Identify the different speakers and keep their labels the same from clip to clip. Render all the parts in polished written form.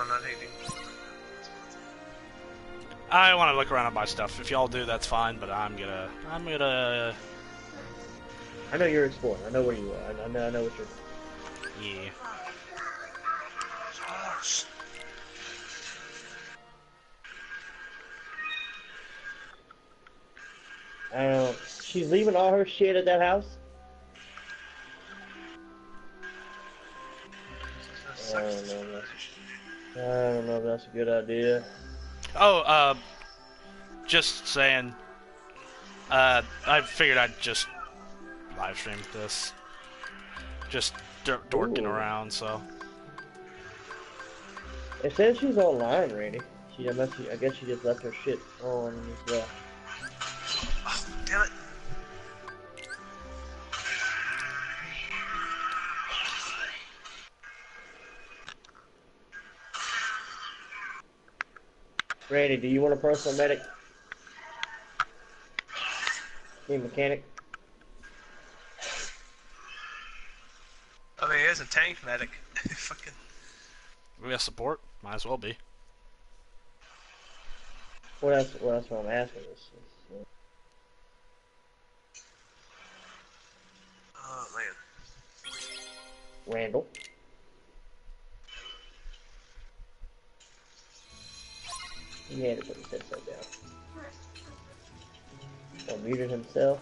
Speaker 1: Oh, not eating.
Speaker 2: I want to look around at my stuff. If y'all do, that's fine. But I'm gonna.
Speaker 3: I know you're exploring. I know where you are. I know what you're doing.
Speaker 2: Yeah.
Speaker 3: I don't know. She's leaving all her shit at that house? I don't know if that's a good idea.
Speaker 2: Oh, just saying. I figured I'd just live stream this. Just dorking around, so.
Speaker 3: It says she's online, Randy. I guess she just left her shit on as well.
Speaker 1: Oh, damn it.
Speaker 3: Randy, do you want a personal medic? Need a mechanic?
Speaker 1: I mean, he's a tank medic. Fucking.
Speaker 2: We have support. Might as well be.
Speaker 3: Well, that's what I'm asking.
Speaker 1: Oh, man.
Speaker 3: Randall. He had to put his headset down. Or muted himself.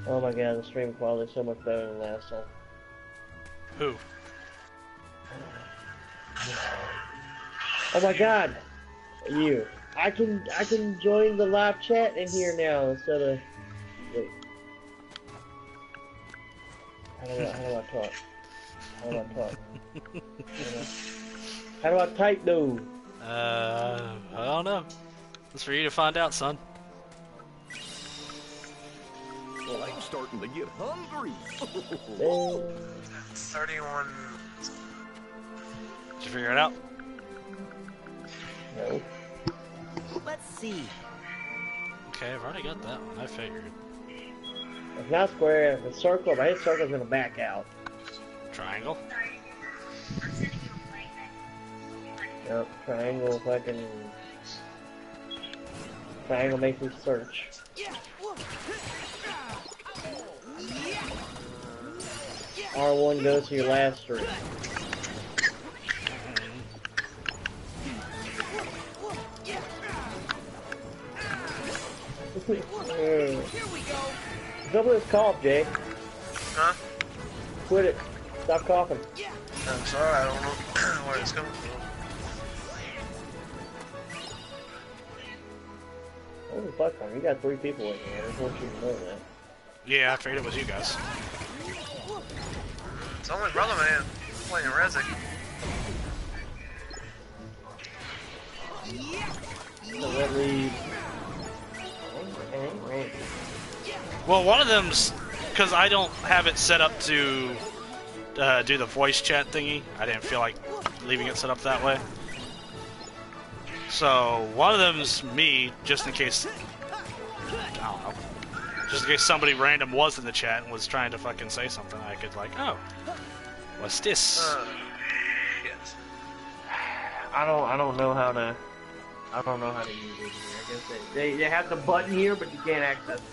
Speaker 3: Oh my god, the stream quality is so much better than last time.
Speaker 2: Who?
Speaker 3: Oh my god! You. I can join the live chat in here now instead of... Wait. How do I talk? How do I talk? How do I type though?
Speaker 2: I don't know. That's for you to find out, son.
Speaker 4: Well, I'm starting to get hungry.
Speaker 1: 31.
Speaker 2: Did you figure it out?
Speaker 3: No.
Speaker 5: Let's see.
Speaker 2: Okay, I've already got that one. I figured.
Speaker 3: It's not square, if it's circle, if I hit circle, it's gonna back out.
Speaker 2: Triangle?
Speaker 3: Yep, triangle fucking... Triangle makes me search. R1 goes to your last string. What's up with this cough, Jay?
Speaker 1: Huh?
Speaker 3: Quit it. Stop coughing.
Speaker 1: I'm sorry, I don't know where it's coming from.
Speaker 3: Holy fuck, man. You got 3 people in here. I just want you to know that.
Speaker 2: Yeah, I figured it was you guys.
Speaker 1: It's only Brother Man playing Rezik.
Speaker 3: So that leaves... Right.
Speaker 2: Well, one of them's because I don't have it set up to do the voice chat thingy. I didn't feel like leaving it set up that way. So one of them's me, just in case. I don't know. Just in case somebody random was in the chat and was trying to fucking say something, I could like, oh, what's this?
Speaker 1: Yes.
Speaker 3: I don't know how to use it. I guess they have the button here, but you can't access it.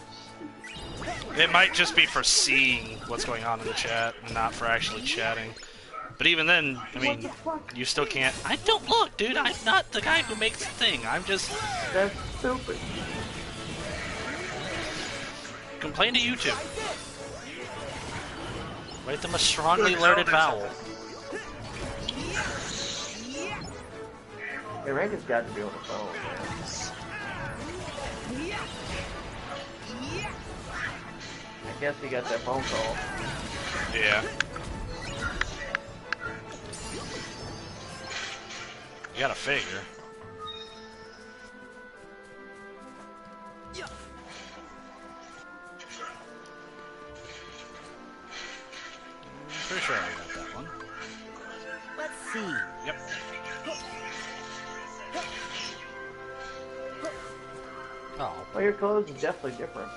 Speaker 2: It might just be for seeing what's going on in the chat and not for actually chatting. But even then, I mean, you still can't. I don't look, dude. I'm not the guy who makes the thing. I'm just.
Speaker 3: That's stupid.
Speaker 2: Complain to YouTube. Write them a strongly worded vowel.
Speaker 3: Hey, Rankin's got to be on the phone, man. I guess he got that phone call.
Speaker 2: Yeah. You gotta figure. Pretty sure I got that one. one.
Speaker 5: Let's see.
Speaker 2: Yep. Oh.
Speaker 3: Well, your clothes is definitely different.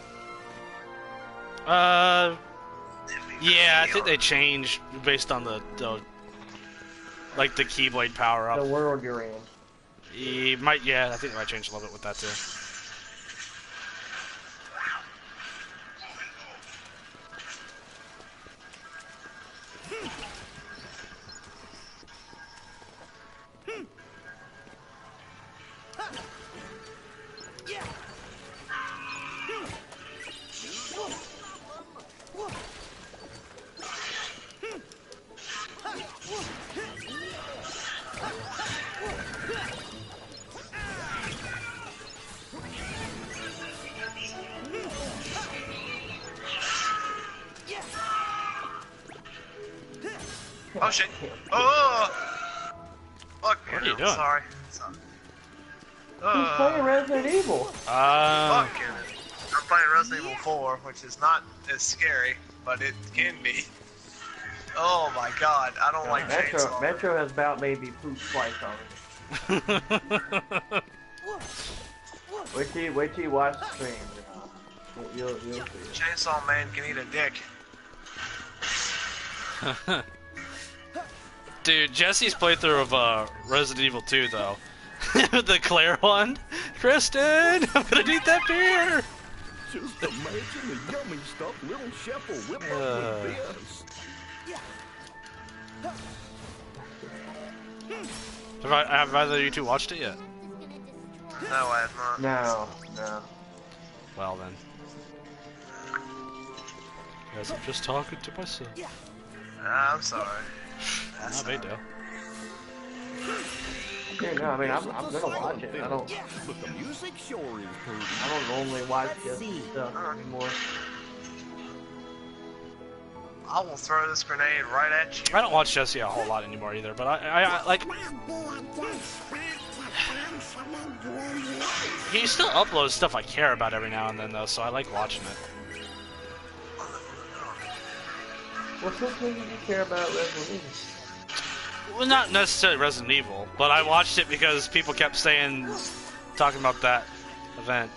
Speaker 2: Yeah, I think they changed based on the like the Keyblade power up.
Speaker 3: The world you're in.
Speaker 2: Yeah, I think they might change a little bit with that too.
Speaker 1: Oh shit! Oh! Fuck me.
Speaker 2: What are you
Speaker 1: I'm
Speaker 2: doing?
Speaker 1: Sorry.
Speaker 3: Who's playing Resident Evil?
Speaker 1: Fuck you. I'm playing Resident Evil 4, which is not as scary, but it can be. Oh my god, I don't like chainsaw.
Speaker 3: Metro has about made me poop twice already. Wait till you watch the stream. You'll see.
Speaker 1: Chainsaw Man can eat a dick.
Speaker 2: Dude, Jesse's playthrough of Resident Evil 2 though. The Claire one. Kristen, I'm gonna need that beer.
Speaker 4: Just imagine the yummy stuff little chef will whip up with this.
Speaker 2: Have either of you two watched it yet?
Speaker 1: No, I have not.
Speaker 3: No.
Speaker 2: Well then. Guys, I'm just talking to myself.
Speaker 1: I'm sorry.
Speaker 2: Not big deal.
Speaker 3: Yeah, no, I mean, I'm gonna watch it. I don't
Speaker 4: But the music sure is pretty.
Speaker 3: normally watch this stuff anymore.
Speaker 1: I will throw this grenade right at you.
Speaker 2: I don't watch Jesse a whole lot anymore either, but I like. He still uploads stuff I care about every now and then though, so I like watching it.
Speaker 3: What's this thing you care about Resident Evil?
Speaker 2: Well, not necessarily Resident Evil, but I watched it because people kept talking about that event.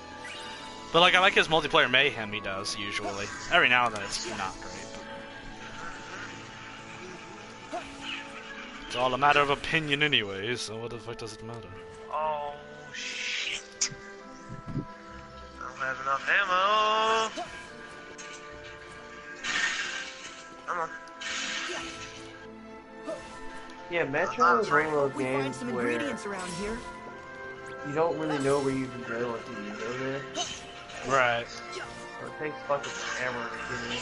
Speaker 2: But like, I like his multiplayer mayhem he does usually. Every now and then it's not great. But it's all a matter of opinion anyway, so what the fuck does it matter?
Speaker 1: Oh shit. I don't have enough ammo. Come on.
Speaker 3: Yeah, Metro is one of those
Speaker 5: We find
Speaker 3: games
Speaker 5: some
Speaker 3: where
Speaker 5: ingredients around here.
Speaker 3: you don't really know where you can go until you go there.
Speaker 2: Right.
Speaker 3: Or it takes fucking forever to get in.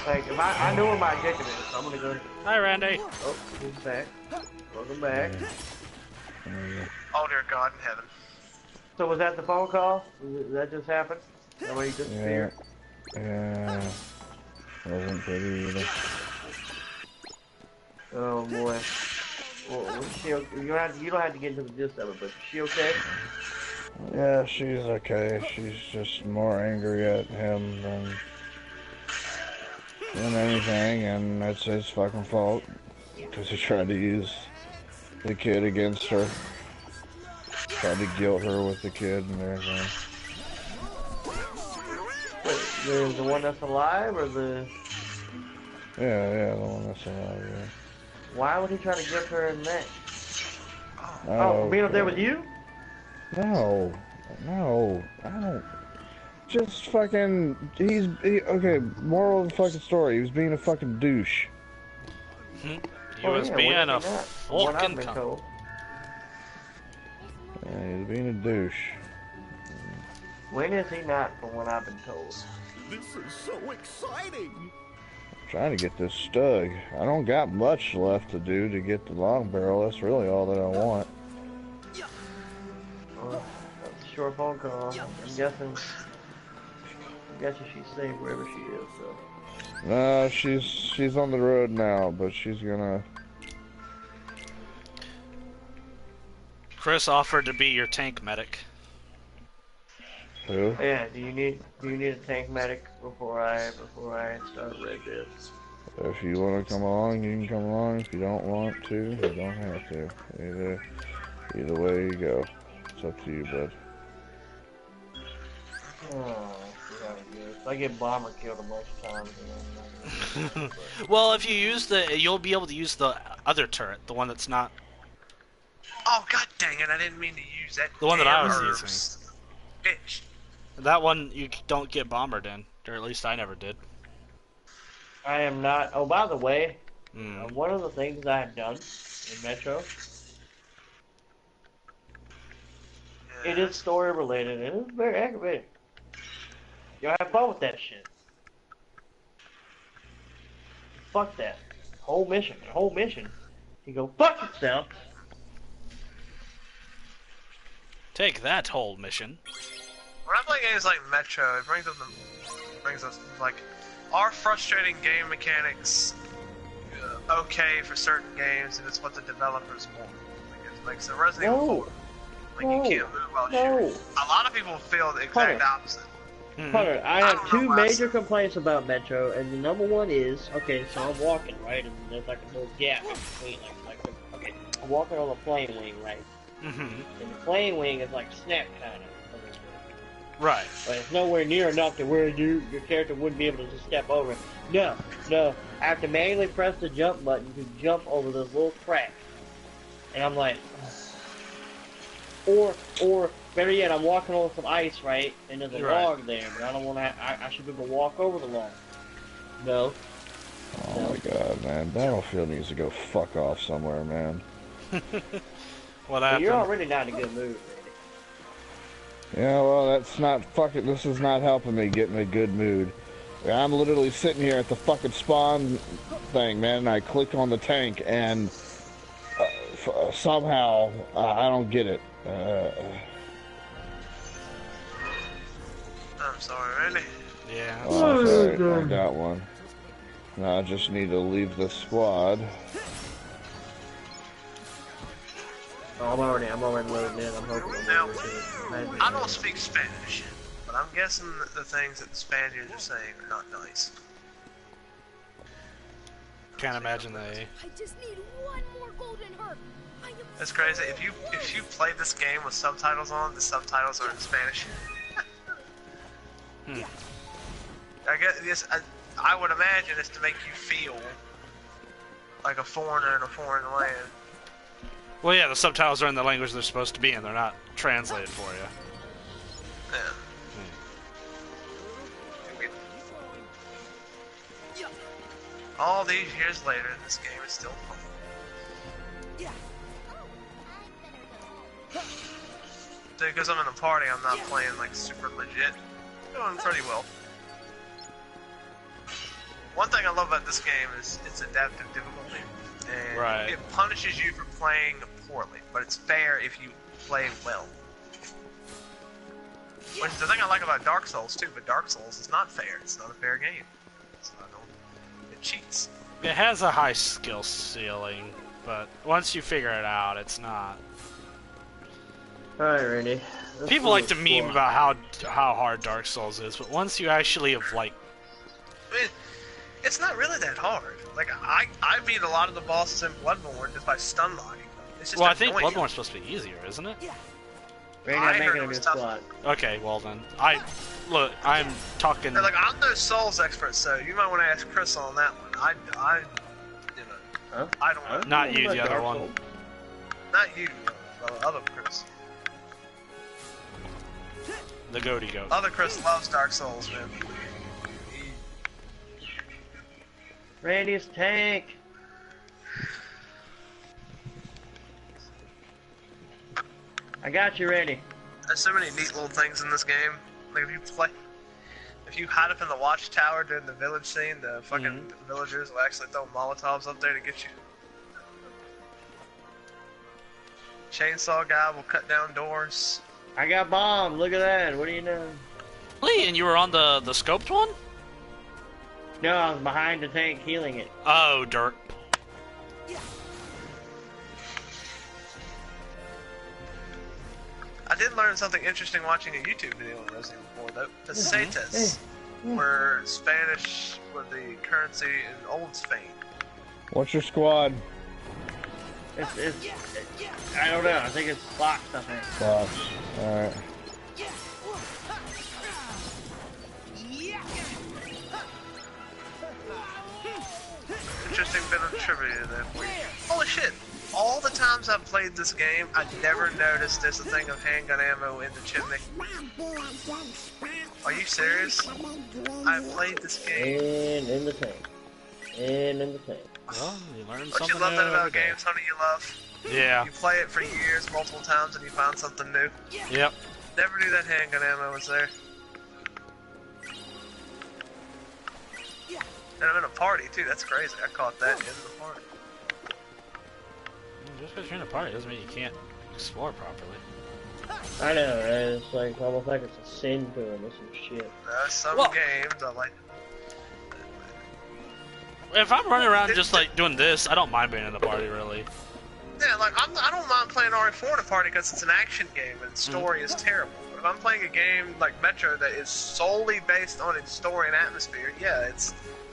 Speaker 3: Like, if I know where my objective is, so I'm gonna go.
Speaker 2: Hi, Randy.
Speaker 3: Oh, he's back. Welcome back.
Speaker 1: Oh dear God in heaven.
Speaker 3: So was that the phone call? Did that just happen? That way you disappeared?
Speaker 6: Yeah. Wasn't pretty either.
Speaker 3: Oh boy. Well, was she okay? You don't have to get into the gist of it, but is she okay?
Speaker 6: Yeah, she's okay. She's just more angry at him than anything, and that's his fucking fault. Because he tried to use the kid against her. Tried to guilt her with the kid and everything.
Speaker 3: Wait, there's the one that's alive, or the...
Speaker 6: Yeah, the one that's alive, yeah.
Speaker 3: Why would he try to guilt her in that? Oh, being up there with you?
Speaker 6: No, I don't. Just fucking, okay, moral of the fucking story, he was being a fucking douche.
Speaker 2: He was being a fucking cunt.
Speaker 3: told.
Speaker 6: Yeah, he was being a douche.
Speaker 3: When is he not, from what I've been told?
Speaker 4: This is so exciting.
Speaker 6: Trying to get this Stug. I don't got much left to do to get the long barrel. That's really all that I want.
Speaker 3: Well, that's a short phone call. I'm guessing she's safe wherever she is, so.
Speaker 6: No, she's on the road now, but she's gonna...
Speaker 2: Chris offered to be your tank medic.
Speaker 6: Who?
Speaker 3: Yeah, do you need a tank medic before I start Red Dead?
Speaker 6: If you want to come along, you can come along. If you don't want to, you don't have to. Either way you go. It's up to you, bud.
Speaker 3: Oh, I get bomber killed a bunch of times.
Speaker 2: Well, if you use you'll be able to use the other turret, the one that's not.
Speaker 1: Oh, god dang it, I didn't mean to use that.
Speaker 2: The one that I was
Speaker 1: damn
Speaker 2: using.
Speaker 1: Bitch.
Speaker 2: That one you don't get bombered in, or at least I never did.
Speaker 3: I am not. Oh, by the way,
Speaker 2: Mm.
Speaker 3: one of the things I have done in Metro, it is story related and it's very aggravating. You'll have fun with that shit. Fuck that. Whole mission. The whole mission. You go fuck yourself.
Speaker 2: Take that whole mission.
Speaker 1: When I play games like Metro, it brings up like, are frustrating game mechanics okay for certain games, and it's what the developers want? Like so Resident Evil 4, like you can't move while shooting. A lot of people feel the exact opposite.
Speaker 3: Hunter, I have
Speaker 1: don't know
Speaker 3: two
Speaker 1: why I
Speaker 3: major
Speaker 1: said-
Speaker 3: complaints about Metro, and the number one is, okay, so I'm walking, right, and there's like a little gap in between, okay, I'm walking on the plane wing, right,
Speaker 2: Mm-hmm.
Speaker 3: and the plane wing is like snap kind of,
Speaker 2: Right.
Speaker 3: but it's nowhere near enough to where your character wouldn't be able to just step over it. No, I have to manually press the jump button to jump over those little cracks, and I'm like, or better yet, I'm walking on some ice, right, and there's a log there, but I don't want to. I should be able to walk over the log. No.
Speaker 6: Oh my god, man. Battlefield needs to go fuck off somewhere, man.
Speaker 2: What
Speaker 3: But
Speaker 2: happened?
Speaker 3: you're already not in a good mood.
Speaker 6: Yeah, well, that's not fucking. This is not helping me get in a good mood. I'm literally sitting here at the fucking spawn thing, man, and I click on the tank, and somehow I don't get it.
Speaker 1: I'm sorry, really.
Speaker 2: Yeah.
Speaker 6: Oh, that's alright, I got one. Now I just need to leave the squad.
Speaker 3: Oh, I'm already loading in. I'm hoping.
Speaker 1: Now, I don't speak Spanish, but I'm guessing that the things that the Spaniards are saying are not nice.
Speaker 2: Can't imagine they.
Speaker 5: I just need one more golden heart. I am
Speaker 1: That's crazy. If you play this game with subtitles on, the subtitles are in Spanish. I guess I would imagine it's to make you feel like a foreigner in a foreign land.
Speaker 2: Well, yeah, the subtitles are in the language they're supposed to be in. They're not translated for you.
Speaker 1: Yeah. All these years later, this game is still fun. Because I'm in a party, I'm not playing like super legit. Doing pretty well. One thing I love about this game is its adaptive difficulty. And
Speaker 2: Right.
Speaker 1: it punishes you for playing poorly, but it's fair if you play well. Which is the thing I like about Dark Souls too, but Dark Souls is not fair. It's not a fair game. So it cheats.
Speaker 2: It has a high skill ceiling, but once you figure it out, it's not.
Speaker 3: Alright, Randy.
Speaker 2: People like to meme about how hard Dark Souls is, but once you actually have like.
Speaker 1: I mean, it's not really that hard. Like I beat a lot of the bosses in Bloodborne just by stun locking them. It's just
Speaker 2: Well, I think
Speaker 1: annoying.
Speaker 2: Bloodborne's supposed to be easier, isn't it?
Speaker 3: Randy,
Speaker 1: I
Speaker 3: I'm
Speaker 1: heard
Speaker 3: making
Speaker 1: it
Speaker 3: a new
Speaker 1: was tough.
Speaker 3: squad.
Speaker 2: Okay, well then, I'm talking.
Speaker 1: They're like, I'm no Souls expert, so you might want to ask Chris on that one. I don't know.
Speaker 2: Not you, the
Speaker 3: Dark
Speaker 2: other one.
Speaker 3: Souls.
Speaker 1: Not you, the other Chris.
Speaker 2: The goaty goat.
Speaker 1: Other Chris loves Dark Souls, man.
Speaker 3: Randy's tank. I got you, Randy.
Speaker 1: There's so many neat little things in this game. Like if you hide up in the watchtower during the village scene, the fucking villagers will actually throw Molotovs up there to get you. Chainsaw guy will cut down doors.
Speaker 3: I got bomb. Look at that. What do you know?
Speaker 2: Really? And you were on the scoped one?
Speaker 3: No, I was behind the tank healing it.
Speaker 2: Oh, dirt.
Speaker 1: I did learn something interesting watching a YouTube video on Resident Evil 4, though. Pesetas where Spanish was the currency in old Spain.
Speaker 6: What's your squad?
Speaker 3: It's I don't know. I think it's Fox, I think.
Speaker 6: Fox. Alright.
Speaker 1: Interesting bit of trivia there for you. Holy shit! All the times I've played this game, I never noticed there's a thing of handgun ammo in the chimney. Are you serious? I played this game.
Speaker 3: And in the tank. And in the tank.
Speaker 2: Well, you learn
Speaker 1: Don't
Speaker 2: something
Speaker 1: you love
Speaker 2: new
Speaker 1: that
Speaker 2: every
Speaker 1: about
Speaker 2: day.
Speaker 1: games, honey? You love.
Speaker 2: Yeah.
Speaker 1: You play it for years, multiple times, and you find something new.
Speaker 2: Yep.
Speaker 1: Never knew that handgun ammo was there. And I'm in a party too. That's crazy. I caught that in the party.
Speaker 2: Just because you're in a party doesn't mean you can't explore properly.
Speaker 3: I know, it's like almost like it's a sin to him or some shit.
Speaker 1: Some
Speaker 2: Well-
Speaker 1: games I like.
Speaker 2: If I'm running around just like doing this, I don't mind being in the party really.
Speaker 1: Yeah, like I don't mind playing RE4 in a party because it's an action game and the story is terrible. But if I'm playing a game like Metro that is solely based on its story and atmosphere, yeah,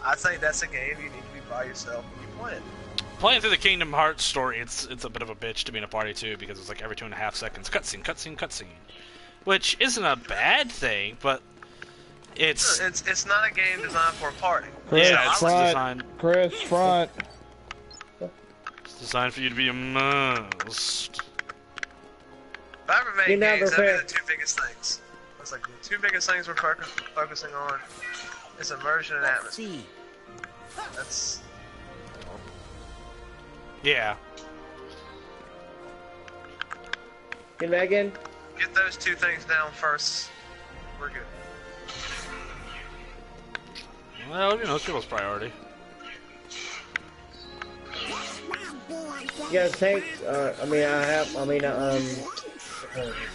Speaker 1: I think that's a game you need to be by yourself when you play it.
Speaker 2: Playing through the Kingdom Hearts story, it's a bit of a bitch to be in a party too because it's like every 2.5 seconds, cutscene, cutscene, cutscene, which isn't a bad thing, but it's
Speaker 1: not a game designed for a party.
Speaker 6: Chris,
Speaker 2: Yeah, it's
Speaker 6: front.
Speaker 2: designed.
Speaker 6: Chris, front.
Speaker 2: It's designed for you to be immersed.
Speaker 1: If I ever made
Speaker 3: You're never
Speaker 1: games, that'd
Speaker 3: fair.
Speaker 1: be the two biggest things. It's like the two biggest things we're focusing on is immersion and atmosphere. That's
Speaker 2: Yeah.
Speaker 3: Get back in.
Speaker 1: get those two things down first. We're good.
Speaker 2: Well, you know, it's people's priority.
Speaker 3: You got a tank? I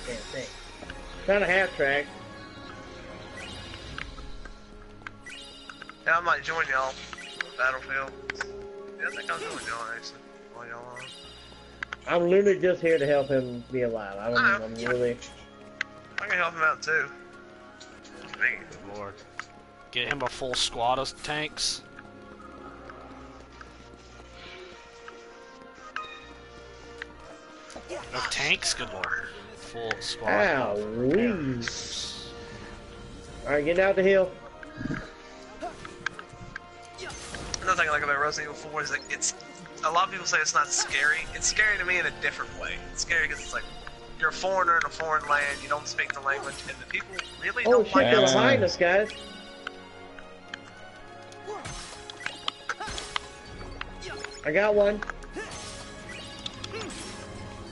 Speaker 3: can't think. Kind of half track.
Speaker 1: Yeah, I might join y'all on Battlefield. Yeah, I think I'll join y'all actually. While y'all on.
Speaker 3: I'm literally just here to help him be alive. I'm really.
Speaker 1: I can help him out too. Man.
Speaker 2: Good lord. Get him a full squad of tanks. Of tanks? Good lord. Full squad.
Speaker 3: Ow, Alright, get out the hill.
Speaker 1: Another thing I like about Resident Evil 4 is like it's. A lot of people say it's not scary. It's scary to me in a different way. It's scary because it's like you're a foreigner in a foreign land. You don't speak the language, and the people really
Speaker 3: Oh
Speaker 1: don't
Speaker 3: shit,
Speaker 1: like
Speaker 3: they're
Speaker 1: it.
Speaker 3: behind us, guys. I got one.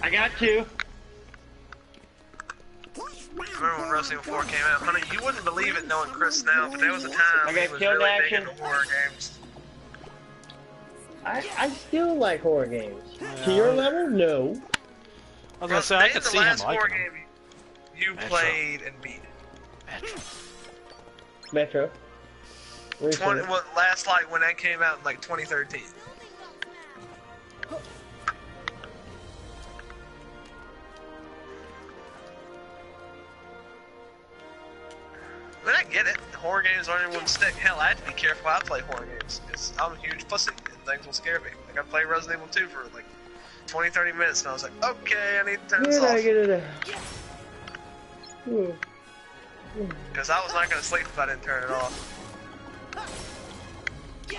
Speaker 3: I got two.
Speaker 1: Remember when Resident Evil 4 came out? Honey, you wouldn't believe it knowing Chris now, but there was a time
Speaker 3: I
Speaker 1: he
Speaker 3: got
Speaker 1: was
Speaker 3: killed
Speaker 1: really
Speaker 3: action.
Speaker 1: big into horror games.
Speaker 3: I still like horror games. To your level, no.
Speaker 2: I was gonna say, I
Speaker 1: Name
Speaker 2: could
Speaker 1: the
Speaker 2: see him
Speaker 1: last horror
Speaker 2: liking them.
Speaker 1: game you
Speaker 2: Metro.
Speaker 1: played and beat.
Speaker 3: Metro. Recently.
Speaker 1: What last like when that came out in like 2013? I mean, I get it. Horror games aren't even stick. Hell, I have to be careful how I play horror games because I'm a huge pussy and things will scare me. Like I played Resident Evil 2 for like 20-30 minutes and I was like, okay, I need to turn this
Speaker 3: Where did I
Speaker 1: off
Speaker 3: get it? Ooh.
Speaker 1: because I was not gonna sleep if I didn't turn it off. You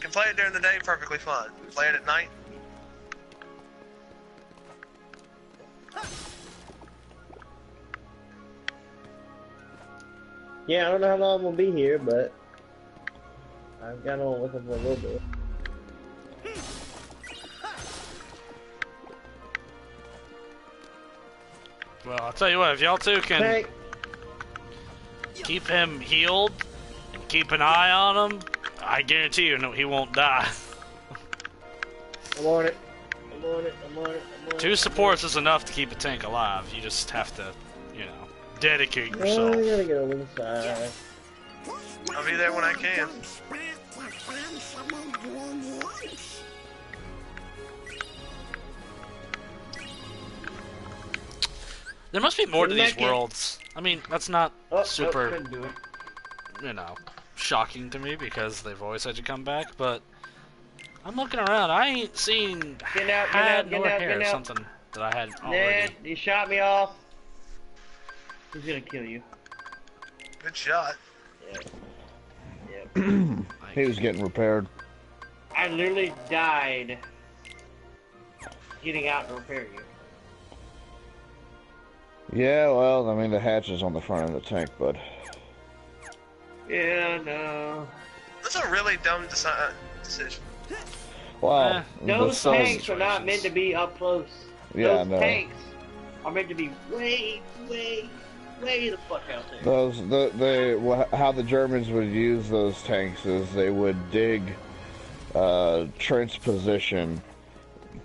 Speaker 1: can play it during the day perfectly fine. Play it at night.
Speaker 3: Yeah, I don't know how long we'll be here, but I've got on with him for a little bit.
Speaker 2: Well, I'll tell you what, if y'all two can
Speaker 3: Tank.
Speaker 2: keep him healed and keep an eye on him, I guarantee you no, he won't die.
Speaker 3: I'm on it. I'm on it. I'm on it. I'm on it.
Speaker 2: 2 supports is enough to keep a tank alive. You just have to, you know, dedicate
Speaker 3: Oh, I
Speaker 2: yourself.
Speaker 3: gotta get over the side.
Speaker 1: I'll be there when I can.
Speaker 2: There must be more to these
Speaker 3: Naked.
Speaker 2: worlds I mean, that's not
Speaker 3: Oh,
Speaker 2: super,
Speaker 3: nope, couldn't do it.
Speaker 2: you know, shocking to me because they've always had to come back, but I'm looking around. I ain't seen
Speaker 3: Get out, get
Speaker 2: hat
Speaker 3: out, get
Speaker 2: nor
Speaker 3: out,
Speaker 2: hair,
Speaker 3: get out.
Speaker 2: something that I had
Speaker 3: Ned,
Speaker 2: already.
Speaker 3: you shot me off. He's gonna kill you.
Speaker 1: Good shot.
Speaker 3: Yep.
Speaker 6: He was getting repaired.
Speaker 3: I literally died getting out to repair you.
Speaker 6: Yeah, well, I mean, the hatch is on the front of the tank, bud.
Speaker 3: Yeah, no.
Speaker 1: That's a really dumb decision.
Speaker 6: Well,
Speaker 3: Those
Speaker 6: the
Speaker 3: tanks
Speaker 6: sun,
Speaker 3: are not meant to be up close.
Speaker 6: Yeah,
Speaker 3: Those
Speaker 6: no.
Speaker 3: tanks are meant to be way, way, way the fuck out there.
Speaker 6: how the Germans would use those tanks is they would dig trench position,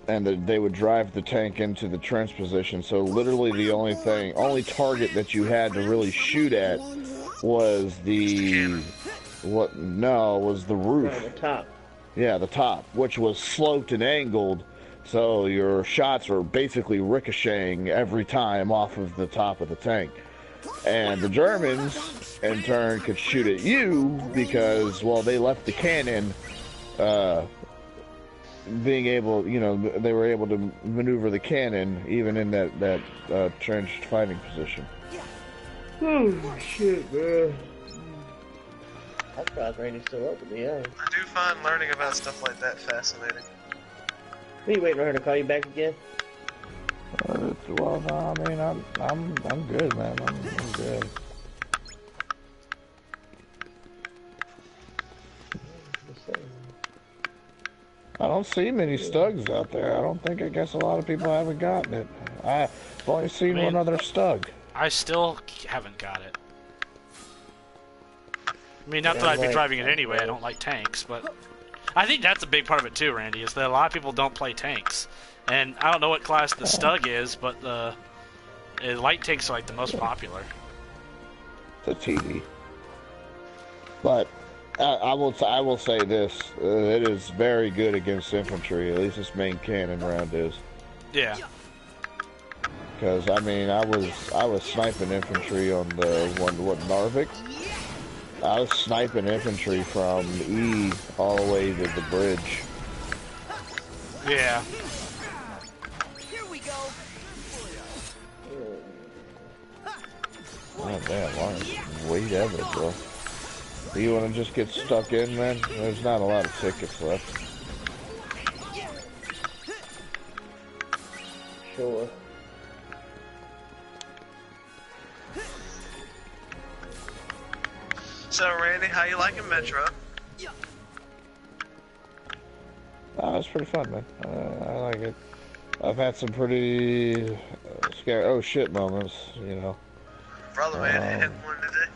Speaker 6: and they would drive the tank into the trench position. So literally the only target that you had to really shoot at was the roof.
Speaker 3: Right, the top.
Speaker 6: Yeah, the top, which was sloped and angled, so your shots are basically ricocheting every time off of the top of the tank. And the Germans, in turn, could shoot at you because, well, they left the cannon being able, they were able to maneuver the cannon even in that trenched fighting position.
Speaker 3: Oh, shit, man. I'm surprised Randy's still up with me, yeah.
Speaker 1: I do find learning about stuff like that fascinating.
Speaker 3: Are you waiting for her to call you back again?
Speaker 6: Well, no, I mean, I'm good, man. I'm good. I don't see many Stugs out there. I guess a lot of people haven't gotten it. I've only seen one other Stug.
Speaker 2: I still haven't got it. I mean, not that I'd be driving it anyway, I don't like tanks, but I think that's a big part of it too, Randy, is that a lot of people don't play tanks. And I don't know what class the Stug is, but the light tanks are like the most popular.
Speaker 6: The TV. But I will say this: it is very good against infantry. At least its main cannon round is.
Speaker 2: Yeah.
Speaker 6: Because I mean, I was sniping infantry on the Narvik. I was sniping infantry from E all the way to the bridge.
Speaker 2: Yeah.
Speaker 5: Here we go.
Speaker 6: Oh damn, Lawrence, way ever, bro. You want to just get stuck in, man? There's not a lot of tickets left.
Speaker 3: Sure.
Speaker 1: So, Randy, how you liking Metro?
Speaker 6: It's pretty fun, man. I like it. I've had some pretty scary, oh shit moments,
Speaker 1: Brother, man, I had one today.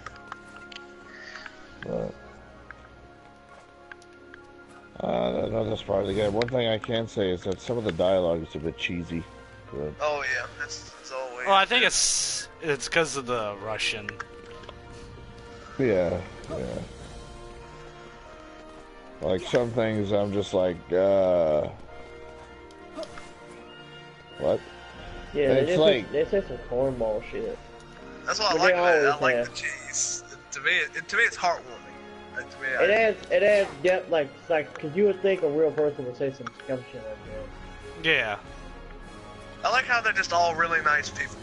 Speaker 6: But that's part of the game. One thing I can say is that some of the dialogue is a bit cheesy. But
Speaker 1: Oh yeah, that's always.
Speaker 2: Well, I think it's because of the Russian.
Speaker 6: yeah. Like some things I'm just like, what?
Speaker 3: Yeah,
Speaker 6: It's like-
Speaker 3: they say some cornball shit.
Speaker 1: That's what I
Speaker 3: But
Speaker 1: like
Speaker 3: they
Speaker 1: about it. I
Speaker 3: always
Speaker 1: like
Speaker 3: have.
Speaker 1: the cheese. To me, it's heartwarming. To me,
Speaker 3: It adds depth, like, cause you would think a real person would say some scum shit like that.
Speaker 2: Yeah.
Speaker 1: I like how they're just all really nice people.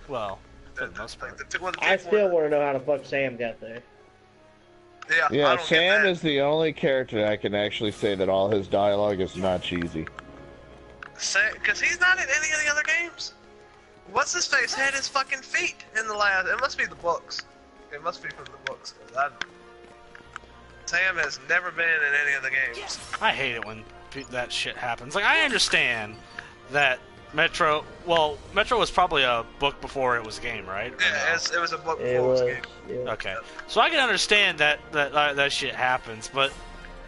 Speaker 2: Well, for the most part.
Speaker 3: I still want to know how the fuck Sam got there.
Speaker 1: Yeah, I
Speaker 6: Yeah,
Speaker 1: don't get
Speaker 6: Sam
Speaker 1: that.
Speaker 6: is the only character I can actually say that all his dialogue is not cheesy.
Speaker 1: Because he's not in any of the other games. What's his face had his fucking feet in the last. It must be the books. It must be from the books. Sam has never been in any of the games.
Speaker 2: I hate it when that shit happens. Like, I understand that Metro was probably a book before it was a game, right? Or
Speaker 1: Yeah,
Speaker 2: no?
Speaker 1: it was a book
Speaker 3: It
Speaker 1: before it was
Speaker 3: was.
Speaker 1: a game.
Speaker 3: Yeah.
Speaker 2: Okay, so I can understand that shit happens, but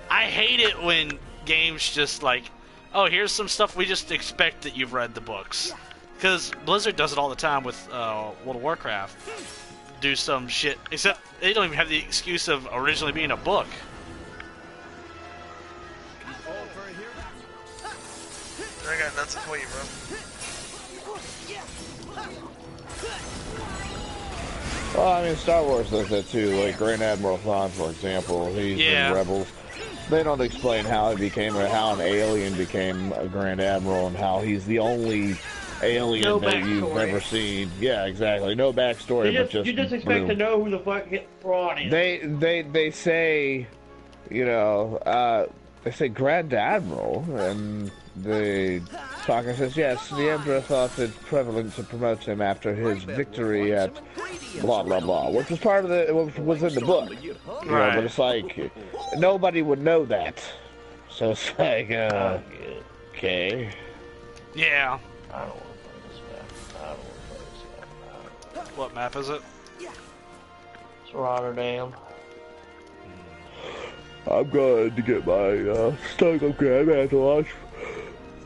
Speaker 2: I hate it when games just like, oh, here's some stuff we just expect that you've read the books, because Blizzard does it all the time with World of Warcraft. Do some shit, except they don't even have the excuse of originally being a book.
Speaker 1: I got nothing for you, bro.
Speaker 6: Well, I mean, Star Wars does that too. Like Grand Admiral Thrawn, for example, he's
Speaker 2: Yeah.
Speaker 6: in Rebels. They don't explain how he became, or how an alien became a Grand Admiral, and how he's the only alien
Speaker 3: No
Speaker 6: that you've
Speaker 3: backstory.
Speaker 6: ever seen. Yeah, exactly. No backstory, but just
Speaker 3: you just expect to
Speaker 6: boom.
Speaker 3: know who the fuck Thrawn is.
Speaker 6: They say, you know, they say Grand Admiral, and the talker says, yes, the Emperor thought it prevalent to promote him after his victory at blah blah blah, which was part of the, which was in the book. You know,
Speaker 2: Right.
Speaker 6: but it's like nobody would know that, so it's like, okay.
Speaker 2: Yeah.
Speaker 3: I don't want to play this map. I don't want to play this map.
Speaker 2: What map is it?
Speaker 3: It's Rotterdam.
Speaker 6: I'm going to get my stomach of Grand Admiral.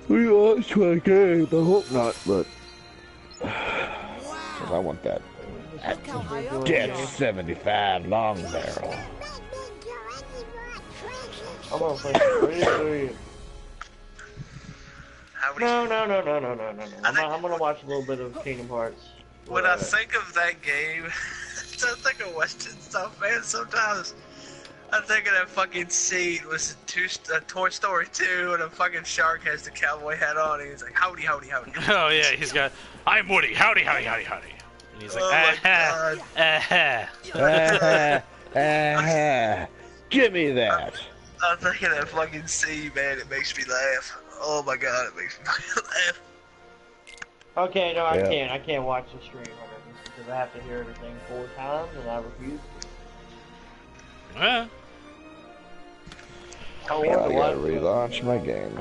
Speaker 6: We lost to a game. I hope not, but 'cause I want that.
Speaker 5: Look how high up
Speaker 6: Dead
Speaker 5: we are.
Speaker 6: 75 long barrel.
Speaker 3: I'm gonna play some
Speaker 1: How many?
Speaker 3: No. I'm gonna watch a little bit of Kingdom Hearts.
Speaker 1: When I think of that game, I think of Western stuff, man. Sometimes I think of that fucking scene with Toy Story 2 and a fucking shark has the cowboy hat on and he's like, howdy, howdy, howdy.
Speaker 2: Oh yeah, he's got. I'm Woody. Howdy, howdy, howdy, howdy. And he's like,
Speaker 1: Oh my God.
Speaker 6: Give me that.
Speaker 1: I'm thinking of that fucking scene, man. It makes me laugh. Oh my God, it makes me fucking laugh.
Speaker 3: Okay, no,
Speaker 6: Yeah.
Speaker 3: I can't watch the stream on this because I have to hear everything 4 times and I refuse.
Speaker 2: Eh.
Speaker 3: Oh,
Speaker 6: Well, I gotta relaunch my game.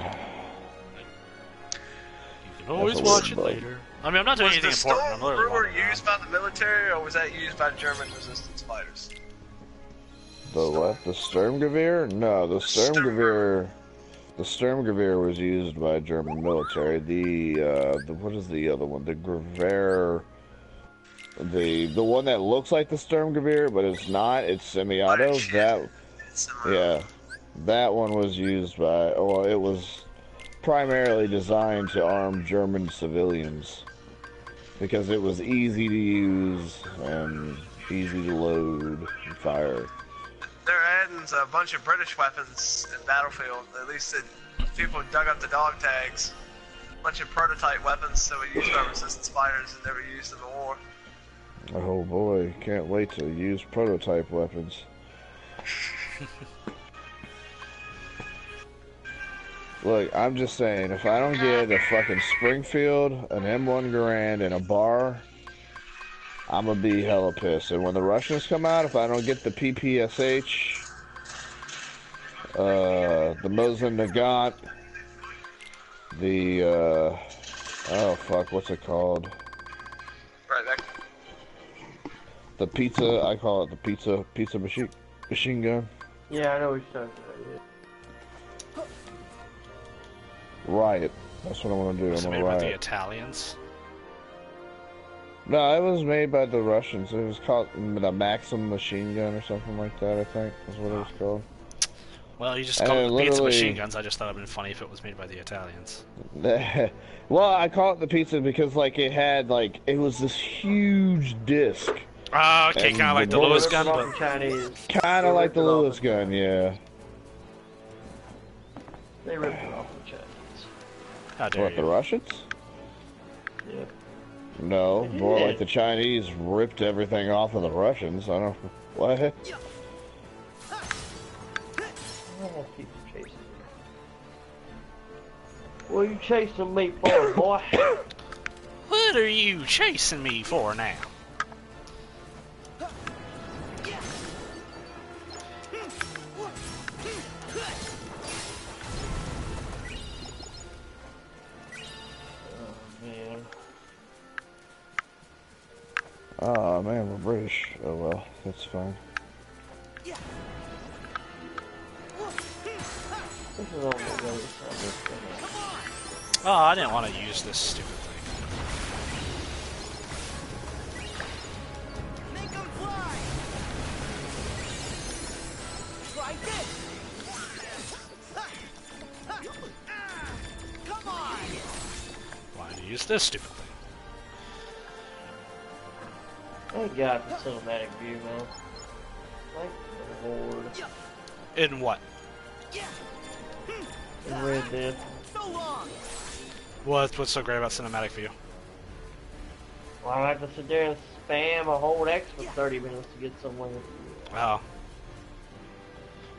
Speaker 2: You can always
Speaker 6: That's a
Speaker 2: watch it
Speaker 6: little
Speaker 2: later. I mean, I'm not doing
Speaker 1: Was
Speaker 2: anything
Speaker 1: the
Speaker 2: important. I'm literally
Speaker 1: Stormbrewer
Speaker 2: walking around.
Speaker 1: used by the military or was that used by German resistance fighters?
Speaker 6: The what? The Sturmgewehr? No, the Sturmgewehr. The Sturmgewehr was used by German military. The what is the other one? The Gewehr. The one that looks like the Sturmgewehr, but it's not. It's semi-auto.
Speaker 1: Shit.
Speaker 6: That
Speaker 1: It's,
Speaker 6: yeah, that one was used by. Well, it was primarily designed to arm German civilians because it was easy to use and easy to load and fire.
Speaker 1: They're adding a bunch of British weapons in Battlefield. At least people dug up the dog tags. A bunch of prototype weapons that were used by resistance fighters and never used in the war.
Speaker 6: Oh boy, can't wait to use prototype weapons. Look, I'm just saying, if I don't get a fucking Springfield, an M1 Garand, and a bar, I'm gonna be hella pissed. And when the Russians come out, if I don't get the PPSH, the Mosin Nagant, the, oh fuck, what's it called?
Speaker 1: Right back.
Speaker 6: The pizza, I call it the pizza machine gun.
Speaker 3: Yeah, I know what you're talking about.
Speaker 6: Riot. That's what I want to do.
Speaker 2: Was
Speaker 6: I'm
Speaker 2: it
Speaker 6: gonna
Speaker 2: made by the
Speaker 6: riot.
Speaker 2: Italians?
Speaker 6: No, it was made by the Russians. It was called the Maxim machine gun or something like that, I think, is what it was called.
Speaker 2: Well, you just
Speaker 6: And
Speaker 2: called
Speaker 6: it
Speaker 2: it pizza
Speaker 6: literally-
Speaker 2: machine guns. I just thought it'd been funny if it was made by the Italians.
Speaker 6: Well, I call it the pizza because, like, it had, like, it was this huge disc.
Speaker 2: Oh, okay,
Speaker 6: And
Speaker 2: kind of like the
Speaker 6: the
Speaker 2: Lewis
Speaker 6: bullets
Speaker 2: gun,
Speaker 3: Off
Speaker 2: but
Speaker 3: the Chinese.
Speaker 6: Kind of like the Lewis gun, yeah.
Speaker 3: They ripped it off the Chinese.
Speaker 2: how dare
Speaker 6: What, the
Speaker 2: you?
Speaker 6: Russians?
Speaker 3: Yeah.
Speaker 6: No,
Speaker 3: They
Speaker 6: more
Speaker 3: did.
Speaker 6: like the Chinese ripped everything off of the Russians. I don't... What?
Speaker 3: I don't want people chasing me. What are you chasing me for, boy?
Speaker 2: What are you chasing me for now?
Speaker 3: Oh, man.
Speaker 6: Oh, man, we're British. Oh, well, that's fine.
Speaker 3: This is all the way
Speaker 2: Oh, I didn't want to use this stupid thing.
Speaker 5: Make 'em fly. Try this. Come on.
Speaker 2: Why did I use this stupid thing?
Speaker 3: Thank God for cinematic view, man. Thank the Lord.
Speaker 2: In what?
Speaker 3: In Red Dead.
Speaker 5: So long.
Speaker 2: What's so great about cinematic view?
Speaker 3: Well, I don't have to sit there and spam or hold X for 30 minutes to get somewhere.
Speaker 2: Oh.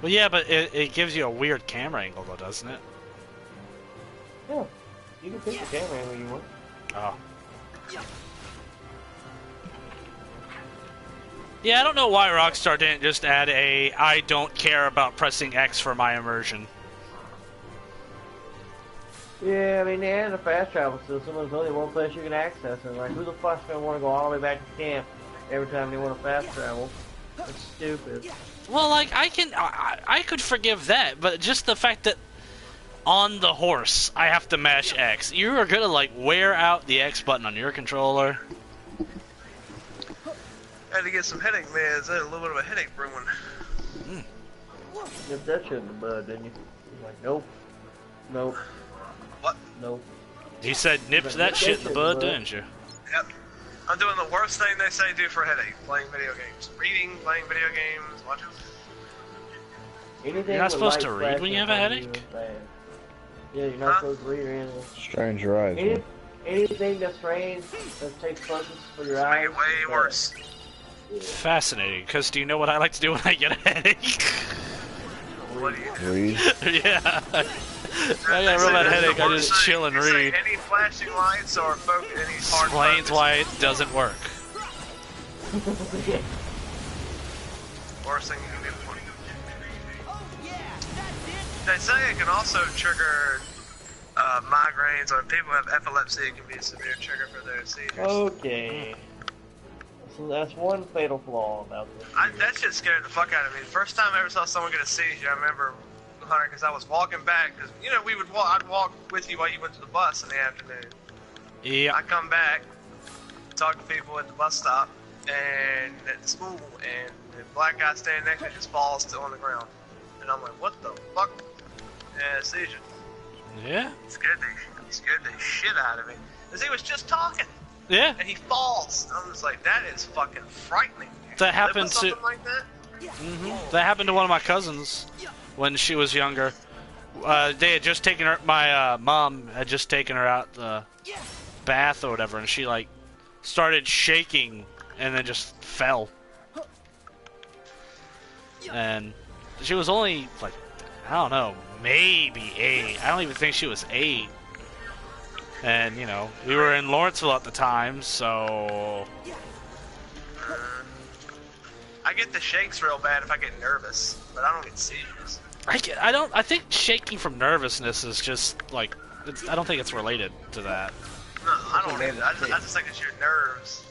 Speaker 2: Well, yeah, but it gives you a weird camera angle, though, doesn't it?
Speaker 3: Yeah. You can pick the camera angle you want.
Speaker 2: Oh. Yeah, I don't know why Rockstar didn't just add a I don't care about pressing X for my immersion.
Speaker 3: Yeah, I mean, they added a fast travel system. There's only one place you can access it. Like, who the fuck's gonna want to go all the way back to camp every time they want to fast travel? That's stupid.
Speaker 2: Well, like, I could forgive that, but just the fact that on the horse, I have to mash X. You are gonna, like, wear out the X button on your controller.
Speaker 1: Had to get some headache meds. I had a little bit of a headache brewing.
Speaker 3: Nip that shit in the bud, didn't you? He's like, nope. Nope.
Speaker 1: What?
Speaker 3: Nope.
Speaker 2: He said nipped that shit in the bud, didn't you?
Speaker 1: Yep. I'm doing the worst thing they say do for a headache. Playing video games. Reading, playing video games, watching.
Speaker 3: Anything
Speaker 2: You're not
Speaker 3: with
Speaker 2: supposed
Speaker 3: light
Speaker 2: to read when you have a
Speaker 3: flashing
Speaker 2: headache?
Speaker 3: is bad. Yeah, you're not supposed to read or anything.
Speaker 6: Strain your eyes, man.
Speaker 3: Anything that's strange, that takes focus for your
Speaker 1: Make
Speaker 3: eyes.
Speaker 1: it way
Speaker 3: is bad.
Speaker 1: worse.
Speaker 2: Fascinating, because do you know what I like to do when I get a headache?
Speaker 1: What do you do?
Speaker 6: Read.
Speaker 2: Yeah. I got a real bad headache, I just chill and read.
Speaker 1: Any flashing lights or any hard
Speaker 2: Explains
Speaker 1: focus.
Speaker 2: why it doesn't work.
Speaker 1: Worst thing you can do for you.
Speaker 5: Oh yeah, that's it.
Speaker 1: They say it can also trigger migraines, or if people have epilepsy, it can be a severe trigger for their seizures.
Speaker 3: Okay. So that's one fatal flaw about this.
Speaker 1: That shit scared the fuck out of me. The first time I ever saw someone get a seizure, I remember, Hunter, because I was walking back, because, you know, I'd walk with you while you went to the bus in the afternoon.
Speaker 2: Yeah.
Speaker 1: I come back, talk to people at the bus stop, and at the school, and the black guy standing next to me just falls still on the ground. And I'm like, what the fuck? Yeah, seizure.
Speaker 2: Yeah.
Speaker 1: Scared the shit out of me. Because he was just talking.
Speaker 2: Yeah.
Speaker 1: And he falls. I'm just like, that is fucking frightening.
Speaker 2: That
Speaker 1: Live
Speaker 2: happened
Speaker 1: with
Speaker 2: to
Speaker 1: something like that?
Speaker 2: That happened to one of my cousins when she was younger. They had just taken her. My mom had just taken her out the bath or whatever, and she like started shaking and then just fell. And she was only like, I don't know, maybe 8. I don't even think she was 8. And, you know, we were in Lawrenceville at the time, so...
Speaker 1: I get the shakes real bad if I get nervous, but I don't get seizures.
Speaker 2: I think shaking from nervousness is just, like... I don't think it's related to that.
Speaker 1: No, I don't get it. I just think it's your nerves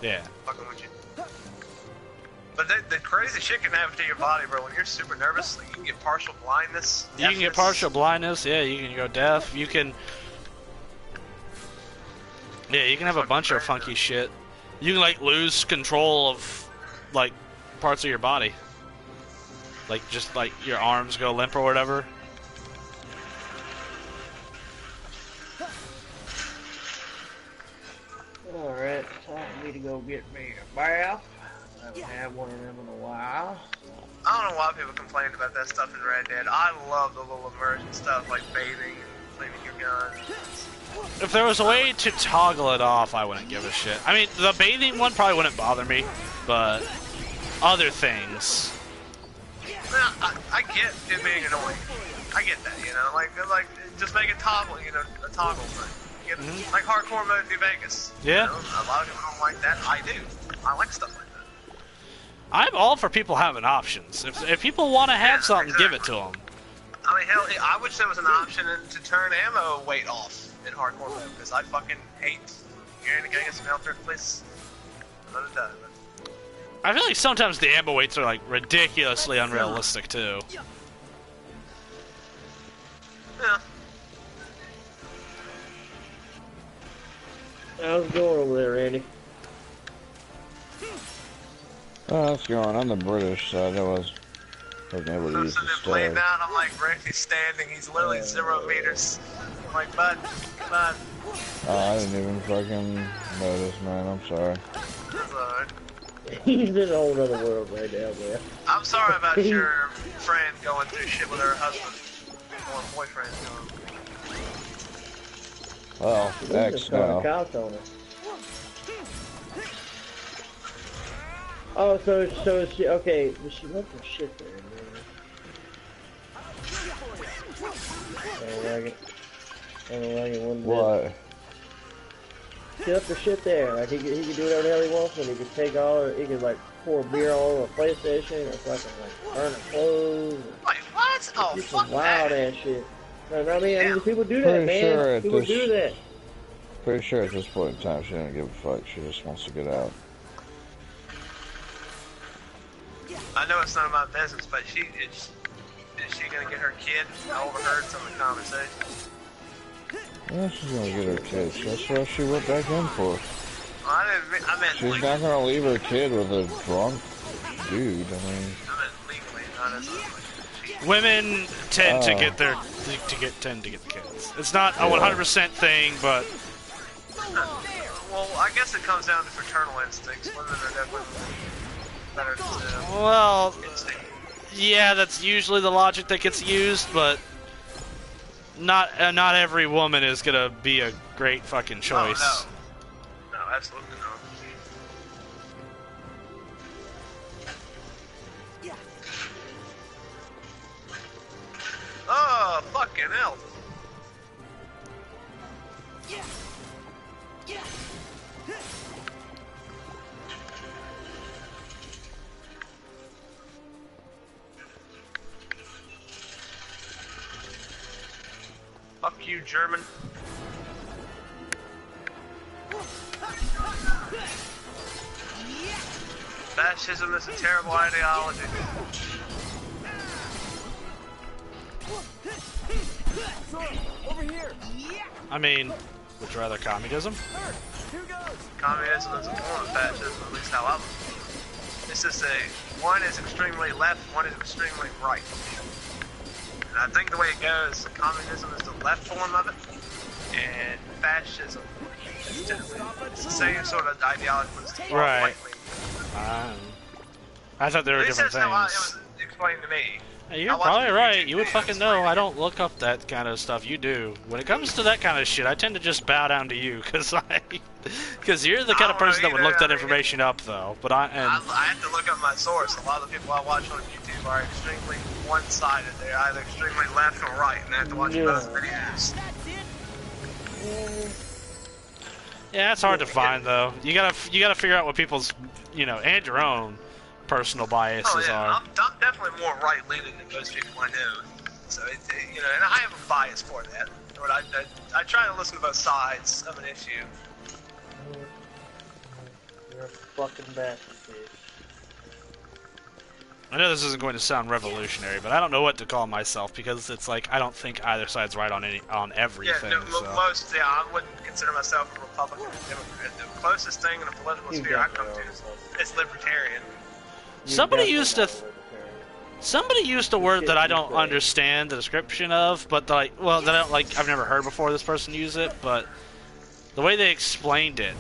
Speaker 2: Yeah.
Speaker 1: fucking with you. But the crazy shit can happen to your body, bro. When you're super nervous, like, you can get partial blindness.
Speaker 2: You can get
Speaker 1: deafness.
Speaker 2: partial blindness, yeah, you can go deaf, you can... Yeah, you can have a bunch of funky shit. You can, like, lose control of, like, parts of your body. Like, just, like, your arms go limp or whatever.
Speaker 3: Alright, time for me to go get me a bath. I haven't had one of them in a while.
Speaker 1: I don't know why people complain about that stuff in Red Dead. I love the little immersion stuff, like bathing and cleaning your gun.
Speaker 2: If there was a way to toggle it off, I wouldn't give a shit. I mean, the bathing one probably wouldn't bother me, but other things.
Speaker 1: Well, I get it being annoying. I get that, you know, like just make it toggle, you know, a toggle thing. Get, like hardcore mode New Vegas.
Speaker 2: Yeah.
Speaker 1: You know, a lot of people don't like that. I do. I like stuff like that.
Speaker 2: I'm all for people having options. If people want to have something, give it to them.
Speaker 1: I mean, hell, I wish there was an option to turn ammo weight off in hardcore mode, because I fucking hate getting some health please. Another time.
Speaker 2: I feel like sometimes the ammo weights are like ridiculously unrealistic too.
Speaker 1: Yeah.
Speaker 3: How's it going over there, Randy?
Speaker 6: Oh, that's going on the British side. I wasn't able to
Speaker 1: I'm
Speaker 6: use
Speaker 1: sitting
Speaker 6: the
Speaker 1: there playing
Speaker 6: stag.
Speaker 1: down, I'm like, Randy's standing, he's literally 0 meters. I'm like, bud.
Speaker 6: Oh, I didn't even fucking notice, man. I'm sorry.
Speaker 1: That's alright.
Speaker 3: He's in a whole other world right now, man.
Speaker 1: I'm sorry about your friend going through shit with her husband or boyfriend.
Speaker 6: Well,
Speaker 3: He's
Speaker 6: X
Speaker 3: just calling
Speaker 6: now.
Speaker 3: cops on her. Oh, so she, okay, she left her shit there, man. I don't like it. I don't like it one bit.
Speaker 6: What?
Speaker 3: She left her shit there. Like, he could do whatever the hell he wants, and he could take all her, he could, like, pour beer all over a PlayStation, or fucking, like, burn her clothes.
Speaker 1: Wait, what? Oh,
Speaker 3: Do
Speaker 1: fuck
Speaker 3: some wild
Speaker 1: that.
Speaker 3: ass shit. No, I mean,
Speaker 1: Yeah.
Speaker 3: people do that,
Speaker 6: Pretty
Speaker 3: man.
Speaker 6: sure at
Speaker 3: People
Speaker 6: this-
Speaker 3: do that.
Speaker 6: Pretty sure at this point in time she doesn't give a fuck. She just wants to get out.
Speaker 1: I know it's none of my business, but is she gonna get her kid? I overheard some of the conversations.
Speaker 6: Yeah, she's gonna get her kids. That's what she went back in for.
Speaker 1: I meant
Speaker 6: She's
Speaker 1: legally.
Speaker 6: not gonna leave her kid with a drunk dude. I mean,
Speaker 1: I meant legally, not as a
Speaker 2: Women tend to
Speaker 6: Oh.
Speaker 2: get their tend to get kids. It's not a 100% thing, but
Speaker 1: Well, I guess it comes down to fraternal instincts. Women are definitely better to
Speaker 2: well,
Speaker 1: instinct.
Speaker 2: yeah, that's usually the logic that gets used, but not every woman is gonna be a great fucking choice.
Speaker 1: Oh, no, absolutely not. Oh, fucking hell. Fuck you, German. Fascism is a terrible ideology.
Speaker 5: Over here.
Speaker 2: I mean, would you rather communism?
Speaker 5: Here goes.
Speaker 1: Communism is a form of fascism, at least how I look at it. It's just one is extremely left, one is extremely right. And I think the way it goes, communism is the left form of it, and fascism is it's the same sort of ideology, but it's the
Speaker 2: Right.
Speaker 1: right-wing.
Speaker 2: I thought they were
Speaker 1: At least
Speaker 2: different
Speaker 1: that's how it
Speaker 2: things.
Speaker 1: was explained to me.
Speaker 2: Hey, you're
Speaker 1: I watched
Speaker 2: probably
Speaker 1: the
Speaker 2: right.
Speaker 1: YouTube
Speaker 2: You would
Speaker 1: video
Speaker 2: fucking know.
Speaker 1: explaining
Speaker 2: I don't look up that kind of stuff. You do. When it comes to that kind of shit, I tend to just bow down to you, because you're the kind of
Speaker 1: I don't
Speaker 2: person
Speaker 1: know
Speaker 2: that would
Speaker 1: either.
Speaker 2: look that
Speaker 1: I mean,
Speaker 2: information up, though. But
Speaker 1: I have to look up my source. A lot of the people I watch on YouTube are extremely one-sided. They're either extremely left or right, and I have to watch both videos.
Speaker 5: That's it.
Speaker 2: yeah, it's hard to find though. You gotta figure out what people's, and your own personal biases
Speaker 1: Oh yeah,
Speaker 2: are.
Speaker 1: I'm definitely more right-leaning than most people I know. So and I have a bias for that. But I try to listen to both sides of an issue.
Speaker 3: You're a fucking masterpiece.
Speaker 2: I know this isn't going to sound revolutionary, but I don't know what to call myself because it's like I don't think either side's right on everything.
Speaker 1: Yeah, no,
Speaker 2: so.
Speaker 1: I wouldn't consider myself a Republican or Democrat. The closest thing in the political
Speaker 3: You
Speaker 1: sphere I come
Speaker 3: definitely
Speaker 1: to is libertarian.
Speaker 2: Somebody used to. Somebody used a word that I don't
Speaker 3: Shit you say.
Speaker 2: understand the description of, but that I don't like. I've never heard before this person use it, but the way they explained it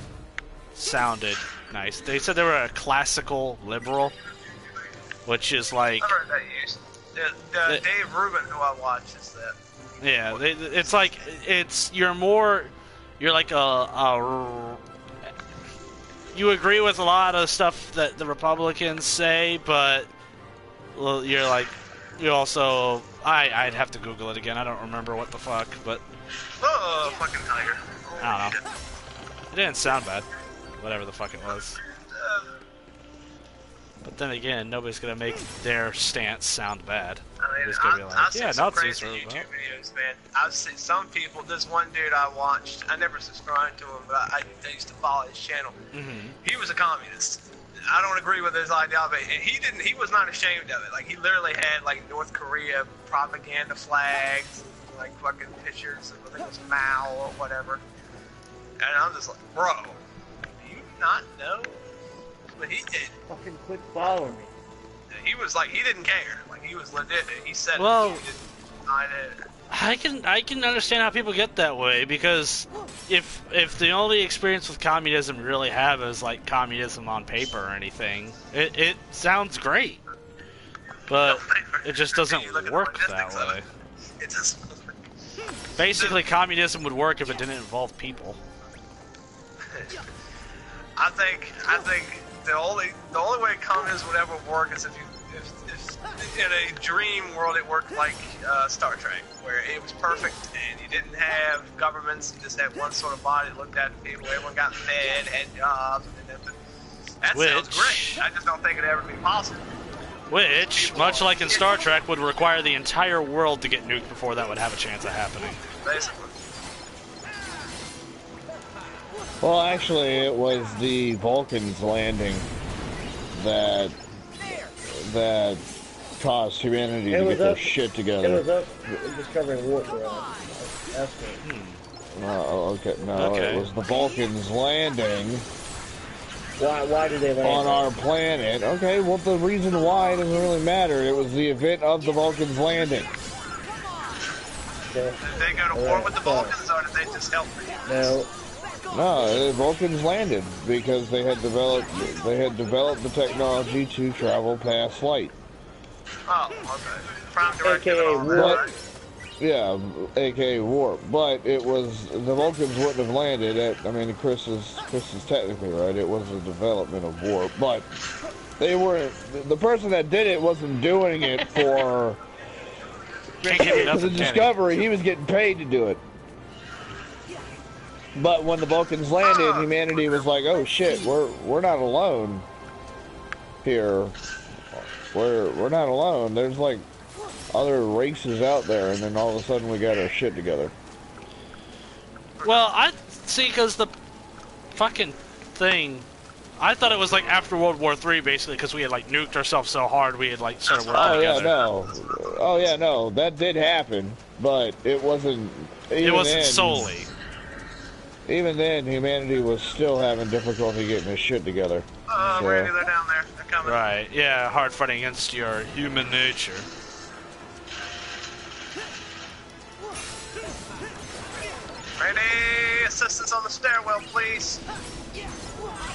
Speaker 2: sounded nice. They said they were a classical liberal, which is like,
Speaker 1: I've heard that used. Dave Rubin, who I watch, is that.
Speaker 2: yeah, it's like you're like you agree with a lot of stuff that the Republicans say, but well, you're like, you also, I'd have to Google it again. I don't remember what the fuck, but
Speaker 1: Oh, fucking tiger.
Speaker 2: I don't know. It didn't sound bad, whatever the fuck it was. But then again, nobody's gonna make their stance sound bad. Nobody's gonna be
Speaker 1: I've
Speaker 2: like,
Speaker 1: seen
Speaker 2: yeah,
Speaker 1: some
Speaker 2: Nazis
Speaker 1: crazy
Speaker 2: are
Speaker 1: YouTube
Speaker 2: well.
Speaker 1: videos, man. I've seen some people. There's one dude I watched. I never subscribed to him, but I used to follow his channel.
Speaker 2: Mm-hmm.
Speaker 1: He was a communist. I don't agree with his ideology, and he was not ashamed of it. Like, he literally had like North Korea propaganda flags, and, like fucking pictures of, I think it was Mao or whatever. And I'm just like, bro, do you not know? But he did.
Speaker 3: Fucking quit following me.
Speaker 1: He was like, he didn't care. Like, he was legit. He said,
Speaker 2: Well,
Speaker 1: he didn't deny it.
Speaker 2: I can understand how people get that way because if the only experience with communism we really have is like communism on paper or anything, it sounds great, but it just doesn't work that way.
Speaker 1: It doesn't.
Speaker 2: Basically, communism would work if it didn't involve people.
Speaker 1: I think the only way communism would ever work is if in a dream world it worked like Star Trek, where it was perfect and you didn't have governments, you just had one sort of body that looked after people, everyone got fed, had jobs, and that sounds great. I just don't think it'd ever be possible.
Speaker 2: Which, much like in Star Trek, would require the entire world to get nuked before that would have a chance of happening.
Speaker 1: Basically.
Speaker 6: Well, actually, it was the Vulcans landing that caused humanity to get their shit together.
Speaker 3: It was us discovering warp around. That's it.
Speaker 6: Okay, no,
Speaker 2: Okay.
Speaker 6: It was the Vulcans landing
Speaker 3: Why did they land
Speaker 6: on our planet. Okay, well, the reason why doesn't really matter. It was the event of the Vulcans landing.
Speaker 3: there?
Speaker 1: Did they go to war with the Vulcans, or did they just help them?
Speaker 3: No.
Speaker 6: No, the Vulcans landed because they had developed the technology to travel past light.
Speaker 1: Oh, okay. Prime directive
Speaker 3: AKA
Speaker 1: and all that,
Speaker 6: warp.
Speaker 1: right?
Speaker 6: Yeah, aka warp. But it was the Vulcans wouldn't have landed at. I mean, Chris is technically right. It was a development of warp, but they weren't. The person that did it wasn't doing it for
Speaker 2: Can't give you
Speaker 6: the
Speaker 2: nothing, can he?
Speaker 6: discovery. He was getting paid to do it. But when the Vulcans landed, humanity was like, "Oh shit, we're not alone here. We're not alone. There's like other races out there." And then all of a sudden, we got our shit together.
Speaker 2: Well, I see, because the fucking thing, I thought it was like after World War III, basically, because we had like nuked ourselves so hard we had like started working
Speaker 6: Oh yeah,
Speaker 2: together.
Speaker 6: no. Oh yeah, no. That did happen, but it wasn't.
Speaker 2: It wasn't
Speaker 6: then,
Speaker 2: solely.
Speaker 6: Even then, humanity was still having difficulty getting this shit together. So-
Speaker 1: Randy, they're down there. They're coming.
Speaker 2: Right, yeah, hard fighting against your human nature.
Speaker 1: Randy, assistance on the stairwell, please.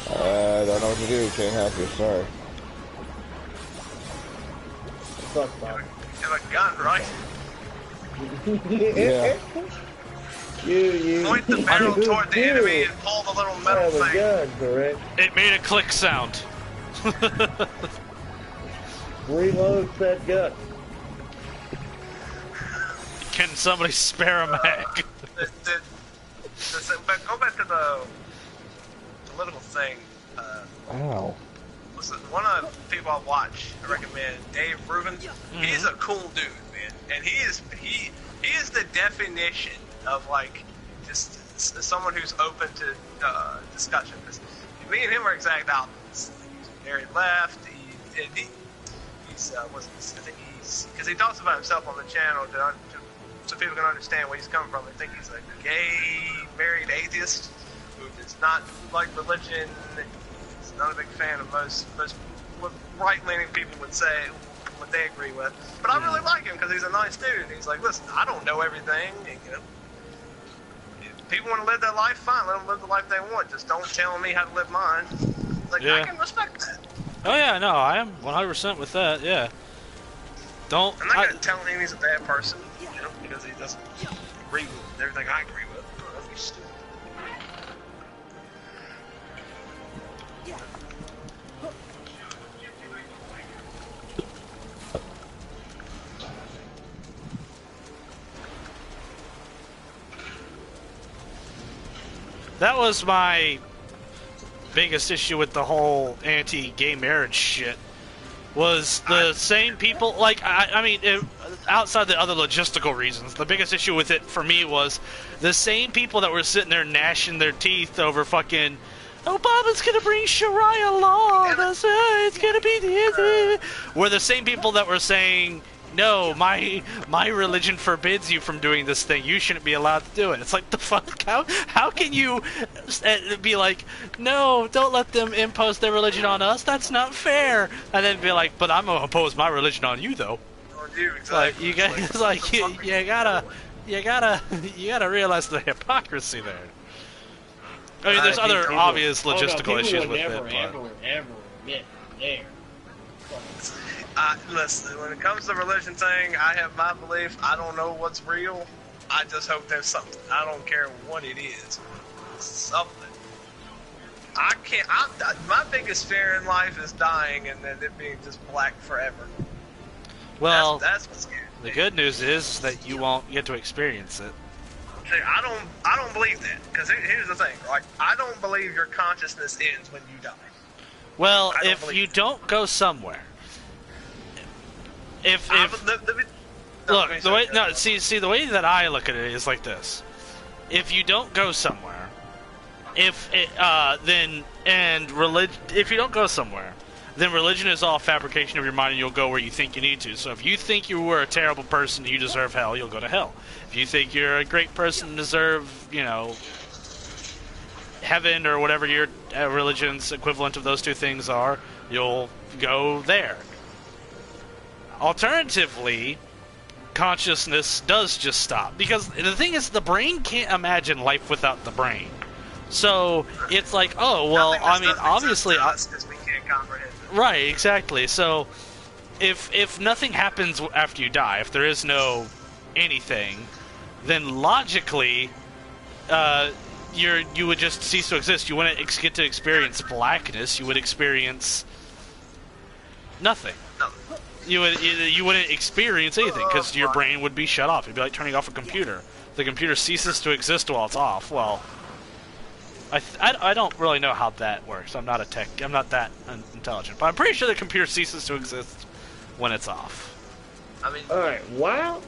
Speaker 6: I don't know what to do. Can't help you. Sorry.
Speaker 3: Fuck, Bob.
Speaker 1: You have a gun, right?
Speaker 6: Yeah.
Speaker 3: You
Speaker 1: Point the barrel toward the enemy and pull the little metal
Speaker 3: have a
Speaker 1: thing.
Speaker 3: gun, correct?
Speaker 2: It made a click sound.
Speaker 3: Reload that gun.
Speaker 2: Can somebody spare a mag?
Speaker 1: Go back to the political thing.
Speaker 6: Ow.
Speaker 1: Listen, one of the people I watch, I recommend Dave Rubin. He's a cool dude, man, and he is the definition of like just someone who's open to discussion. 'Cause me and him are exact opposites. He's very left. He's I think he's because he talks about himself on the channel so people can understand where he's coming from. I think he's a gay married atheist who does not like religion. He's not a big fan of most what right-leaning people would say what they agree with. But I really like him because he's a nice dude. He's like, listen, I don't know everything. And, you know, if people want to live their life, fine. Let them live the life they want. Just don't tell me how to live mine. Like,
Speaker 2: Yeah.
Speaker 1: I can respect that.
Speaker 2: Oh yeah, no, I am 100% with that, yeah.
Speaker 1: I'm not going to tell him he's a bad person, you know, because he doesn't agree with everything I agree with. That'd be stupid.
Speaker 2: That was my biggest issue with the whole anti-gay marriage shit. Was the same people, like, I mean, outside the other logistical reasons, the biggest issue with it for me was the same people that were sitting there gnashing their teeth over fucking, Obama's gonna bring Sharia law, it's gonna be the were the same people that were saying, no, my religion forbids you from doing this thing. You shouldn't be allowed to do it. It's like, the fuck? How can you be like, no, don't let them impose their religion on us? That's not fair. And then be like, but I'm gonna impose my religion on you, though.
Speaker 1: Or do,
Speaker 2: Like,
Speaker 1: exactly.
Speaker 2: you guys, like, you gotta realize the hypocrisy there. I mean, there's other
Speaker 3: People-
Speaker 2: obvious
Speaker 3: oh, no,
Speaker 2: logistical
Speaker 3: people
Speaker 2: issues
Speaker 3: would
Speaker 2: with
Speaker 3: never,
Speaker 2: it,
Speaker 3: ever admit there.
Speaker 1: Listen, when it comes to the religion thing, I have my belief. I don't know what's real. I just hope there's something. I don't care what it is. Something. I can't. My biggest fear in life is dying and then it being just black forever.
Speaker 2: well,
Speaker 1: that's what's scary.
Speaker 2: the good news is that you won't get to experience it.
Speaker 1: See, I don't believe that, because here's the thing. Like, I don't believe your consciousness ends when you die.
Speaker 2: Well,
Speaker 1: I don't
Speaker 2: if
Speaker 1: believe
Speaker 2: you
Speaker 1: it.
Speaker 2: don't go somewhere, if
Speaker 1: Let me
Speaker 2: look, the way
Speaker 1: say-
Speaker 2: no, see the way that I look at it is like this: if you don't go somewhere, if you don't go somewhere, then religion is all fabrication of your mind, and you'll go where you think you need to. So if you think you were a terrible person, you deserve hell, you'll go to hell. If you think you're a great person and deserve, heaven or whatever your religion's equivalent of those two things are, you'll go there. Alternatively, consciousness does just stop. Because the thing is, the brain can't imagine life without the brain. So, it's like, oh, well, I mean, obviously...
Speaker 1: because we can't comprehend it.
Speaker 2: Right, exactly. So, if nothing happens after you die, if there is no anything, then logically, you would just cease to exist. You wouldn't get to experience blackness. You would experience nothing.
Speaker 1: No.
Speaker 2: You wouldn't experience anything because your brain would be shut off. It'd be like turning off a computer. The computer ceases to exist while it's off. Well, I don't really know how that works. I'm not a tech. I'm not that intelligent. But I'm pretty sure the computer ceases to exist when it's off.
Speaker 1: I mean,
Speaker 3: All right, while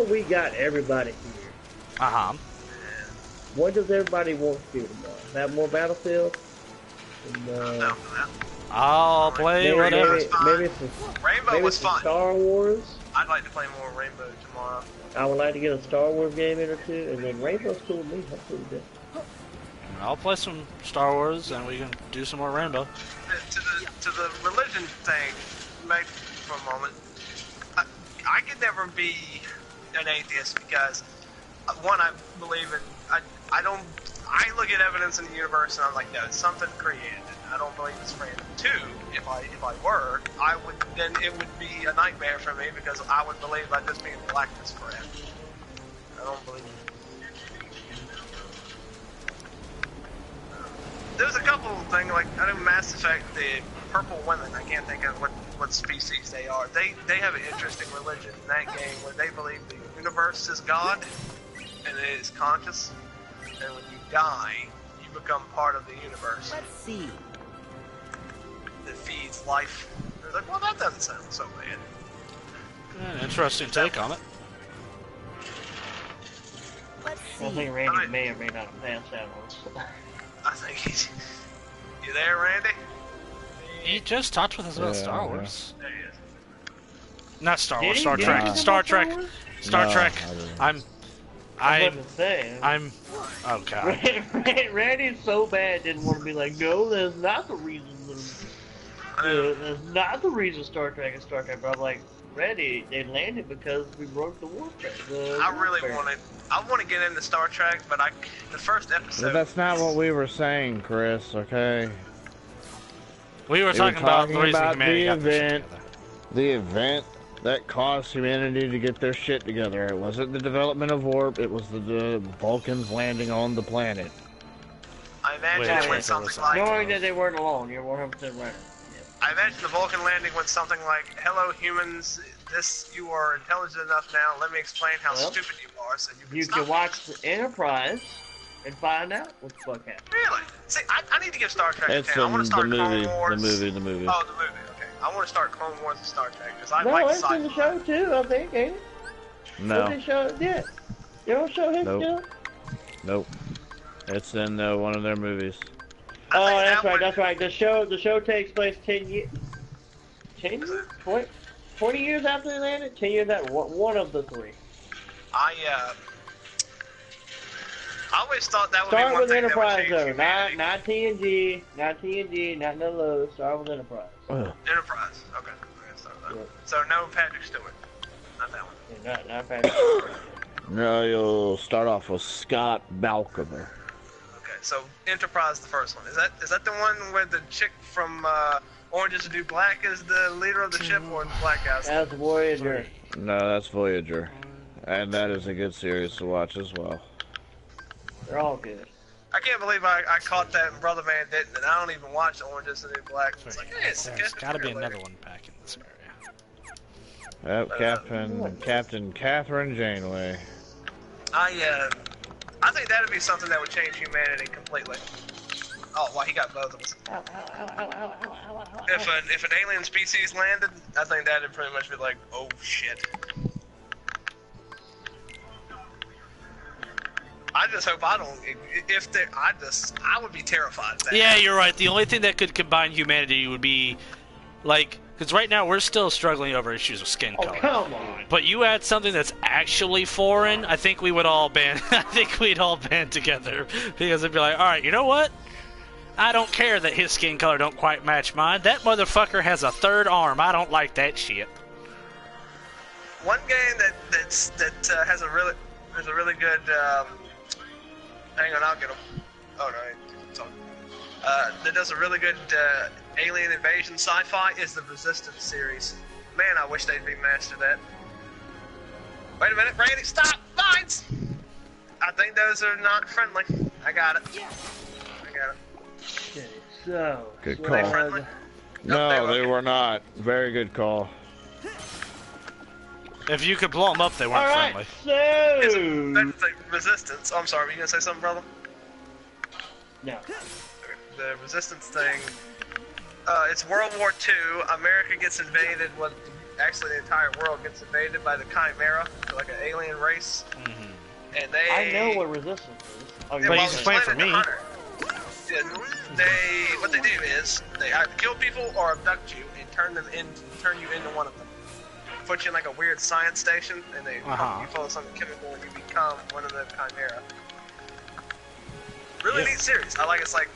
Speaker 3: we got everybody here,
Speaker 2: Uh-huh.
Speaker 3: what does everybody want to do tomorrow? Have more Battlefield? And,
Speaker 1: no,
Speaker 2: I'll play
Speaker 3: maybe,
Speaker 2: whatever.
Speaker 3: maybe some,
Speaker 1: Rainbow
Speaker 3: maybe
Speaker 1: was
Speaker 3: some
Speaker 1: fun.
Speaker 3: Star Wars.
Speaker 1: I'd like to play more Rainbow tomorrow.
Speaker 3: I would like to get a Star Wars game in or two, and then Rainbow's cool with me. That's pretty good.
Speaker 2: I'll play some Star Wars and we can do some more Rainbow.
Speaker 1: To the religion thing, maybe for a moment, I could never be an atheist because, one, I believe in, I look at evidence in the universe and I'm like, no, it's something created. I don't believe it's random. Two, if I were, then it would be a nightmare for me because I would believe I'd just be in blackness forever. I don't believe it. There's a couple of things, like, I know Mass Effect, the purple women, I can't think of what species they are. They have an interesting religion in that game where they believe the universe is God and it is conscious, and when you die, you become part of the universe
Speaker 5: Let's see.
Speaker 1: that feeds life. They're like, well, that doesn't sound so bad.
Speaker 2: An interesting take on it.
Speaker 5: Let's
Speaker 3: I
Speaker 5: see.
Speaker 3: think Randy
Speaker 1: Alright.
Speaker 3: may or may not have passed out on us.
Speaker 1: I think he's... You there, Randy?
Speaker 2: He just talked with us about
Speaker 6: Yeah,
Speaker 2: Star
Speaker 6: yeah.
Speaker 2: Wars.
Speaker 1: There he is.
Speaker 2: Not Star
Speaker 3: Did
Speaker 2: Wars,
Speaker 3: he?
Speaker 2: Star
Speaker 3: Did he
Speaker 2: Trek.
Speaker 3: talk
Speaker 2: Star
Speaker 3: about
Speaker 2: Trek.
Speaker 3: Star Wars?
Speaker 2: Star
Speaker 6: No,
Speaker 2: Trek.
Speaker 6: I didn't.
Speaker 3: I
Speaker 2: I'm
Speaker 3: wasn't saying.
Speaker 2: oh god.
Speaker 3: Randy so bad didn't want to be like, no, that's not the reason. That's not the reason Star Trek is Star Trek. But I'm like, Randy, they landed because we broke the warfare.
Speaker 1: I really want to get into Star Trek, but the first episode...
Speaker 6: But that's not what we were saying, Chris, okay?
Speaker 2: We were
Speaker 6: They
Speaker 2: talking about the reason humanity
Speaker 6: the
Speaker 2: got their shit
Speaker 6: event.
Speaker 2: together.
Speaker 6: The event that caused humanity to get their shit together. It wasn't the development of warp, it was the Vulcans landing on the planet.
Speaker 1: I imagine
Speaker 2: Wait,
Speaker 1: it
Speaker 2: wait,
Speaker 1: went something
Speaker 2: wait,
Speaker 1: like...
Speaker 3: Knowing that they weren't alone, you're 100% right.
Speaker 1: I imagine the Vulcan landing went something like, hello humans, you are intelligent enough now, let me explain how
Speaker 3: Well,
Speaker 1: stupid you are so you can
Speaker 3: You
Speaker 1: stop.
Speaker 3: can watch the Enterprise and find out what the fuck happened.
Speaker 1: Really? See, I need to give Star Trek
Speaker 6: It's
Speaker 1: a 10. I want to start
Speaker 6: the
Speaker 1: Clone
Speaker 6: movie,
Speaker 1: Wars.
Speaker 6: the movie.
Speaker 1: Oh, the movie, okay. I want to start Clone Wars and Star Trek, because I
Speaker 3: No,
Speaker 1: like
Speaker 3: it's in the
Speaker 1: sci-fi.
Speaker 3: show too, I think, ain't it?
Speaker 6: No,
Speaker 3: What they show? Yeah. You don't show him
Speaker 6: Nope.
Speaker 3: still?
Speaker 6: nope. It's in one of their movies.
Speaker 1: I
Speaker 3: Oh,
Speaker 1: think
Speaker 3: that's
Speaker 1: that
Speaker 3: right,
Speaker 1: one-
Speaker 3: that's right. The show takes place 10 years. 10 years? 20 years after they landed? 10 years after one of the three.
Speaker 1: I always thought that would be
Speaker 3: Start
Speaker 1: one
Speaker 3: with
Speaker 1: thing that would
Speaker 3: Enterprise
Speaker 1: change
Speaker 3: though,
Speaker 1: humanity.
Speaker 3: not TNG, not TNG, not no low. Start with Enterprise.
Speaker 1: Enterprise. Okay. Start with that.
Speaker 3: Yep.
Speaker 1: So no Patrick Stewart. Not that one.
Speaker 3: Yeah, not Patrick.
Speaker 6: No, you'll start off with Scott Balcomer.
Speaker 1: Okay. so Enterprise, the first one. Is that the one where the chick from Orange is the New Black is the leader of the ship, or the black guys?
Speaker 3: That's Voyager.
Speaker 6: No, that's Voyager. And that is a good series to watch as well.
Speaker 3: They're all good.
Speaker 1: I can't believe I caught that and Brother Man didn't, and I don't even watch Orange is the New Black. It's like, hey, it's
Speaker 2: There's gotta be another one back in this area.
Speaker 6: Yep, Captain Catherine Janeway.
Speaker 1: I think that'd be something that would change humanity completely. Oh, well, he got both of us. If an alien species landed, I think that'd pretty much be like, oh shit. I just hope I don't. If they, I would be terrified of that.
Speaker 2: Yeah, you're right. The only thing that could combine humanity would be, like, because right now we're still struggling over issues of skin color.
Speaker 3: Come on.
Speaker 2: But you add something that's actually foreign, I think we would all band. I think we'd all band together because it'd be like, all right, you know what? I don't care that his skin color don't quite match mine. That motherfucker has a third arm. I don't like that shit.
Speaker 1: One game that has a really good. Hang on, I'll get him. Oh no, that does a really good alien invasion sci-fi is the Resistance series. Man, I wish they'd remaster that. Wait a minute, Randy, stop! Mines! I think those are not friendly. I got it.
Speaker 3: Okay, so.
Speaker 6: Good
Speaker 1: Were they
Speaker 6: call.
Speaker 1: friendly?
Speaker 6: No, they
Speaker 1: okay.
Speaker 6: were not. Very good call.
Speaker 2: If you could blow them up, they weren't
Speaker 3: Alright,
Speaker 2: friendly.
Speaker 3: so.
Speaker 1: That's the Resistance. Oh, I'm sorry, were you gonna say something, brother?
Speaker 3: No.
Speaker 1: The Resistance thing. It's World War II. America gets invaded. Well, actually, the entire world gets invaded by the Chimera, like an alien race.
Speaker 2: Mm-hmm.
Speaker 1: And they.
Speaker 3: I know what resistance is. Oh,
Speaker 2: But he's explaining for me.
Speaker 1: Yeah, what they do is they either kill people or abduct you and turn you into one of them. Put you in like a weird science station, and they pump you full of some chemical, and you become one of the Chimera. Really neat series. I like it's like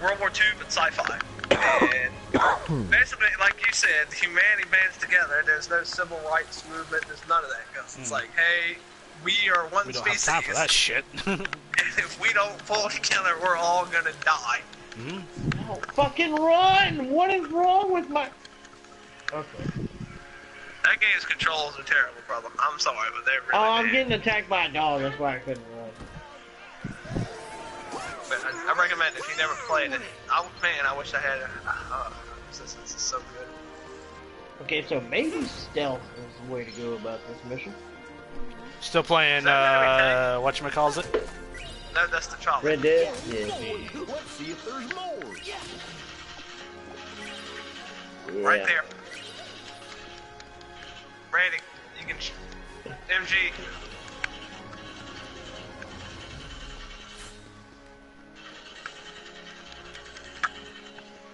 Speaker 1: World War II but sci-fi. And basically, like you said, humanity bands together. There's no civil rights movement. There's none of that. Cause it's like, hey, we are one
Speaker 2: We don't
Speaker 1: species.
Speaker 2: have time for that shit.
Speaker 1: And if we don't pull together, we're all gonna die.
Speaker 3: Oh, fucking run! What is wrong with my. Okay.
Speaker 1: That game's controls are terrible, brother. I'm sorry, but they're really
Speaker 3: Oh, I'm
Speaker 1: bad.
Speaker 3: getting attacked by a dog, that's why I couldn't run.
Speaker 1: But I recommend it if you never played it. I wish I had it. Resistance is so good.
Speaker 3: Okay, so maybe stealth is the way to go about this mission.
Speaker 2: Still playing, whatchamacallit?
Speaker 1: No, that's the chopper.
Speaker 3: Red Dead? Yeah.
Speaker 4: Let's see if there's more.
Speaker 1: Right there. Randy, you can. MG.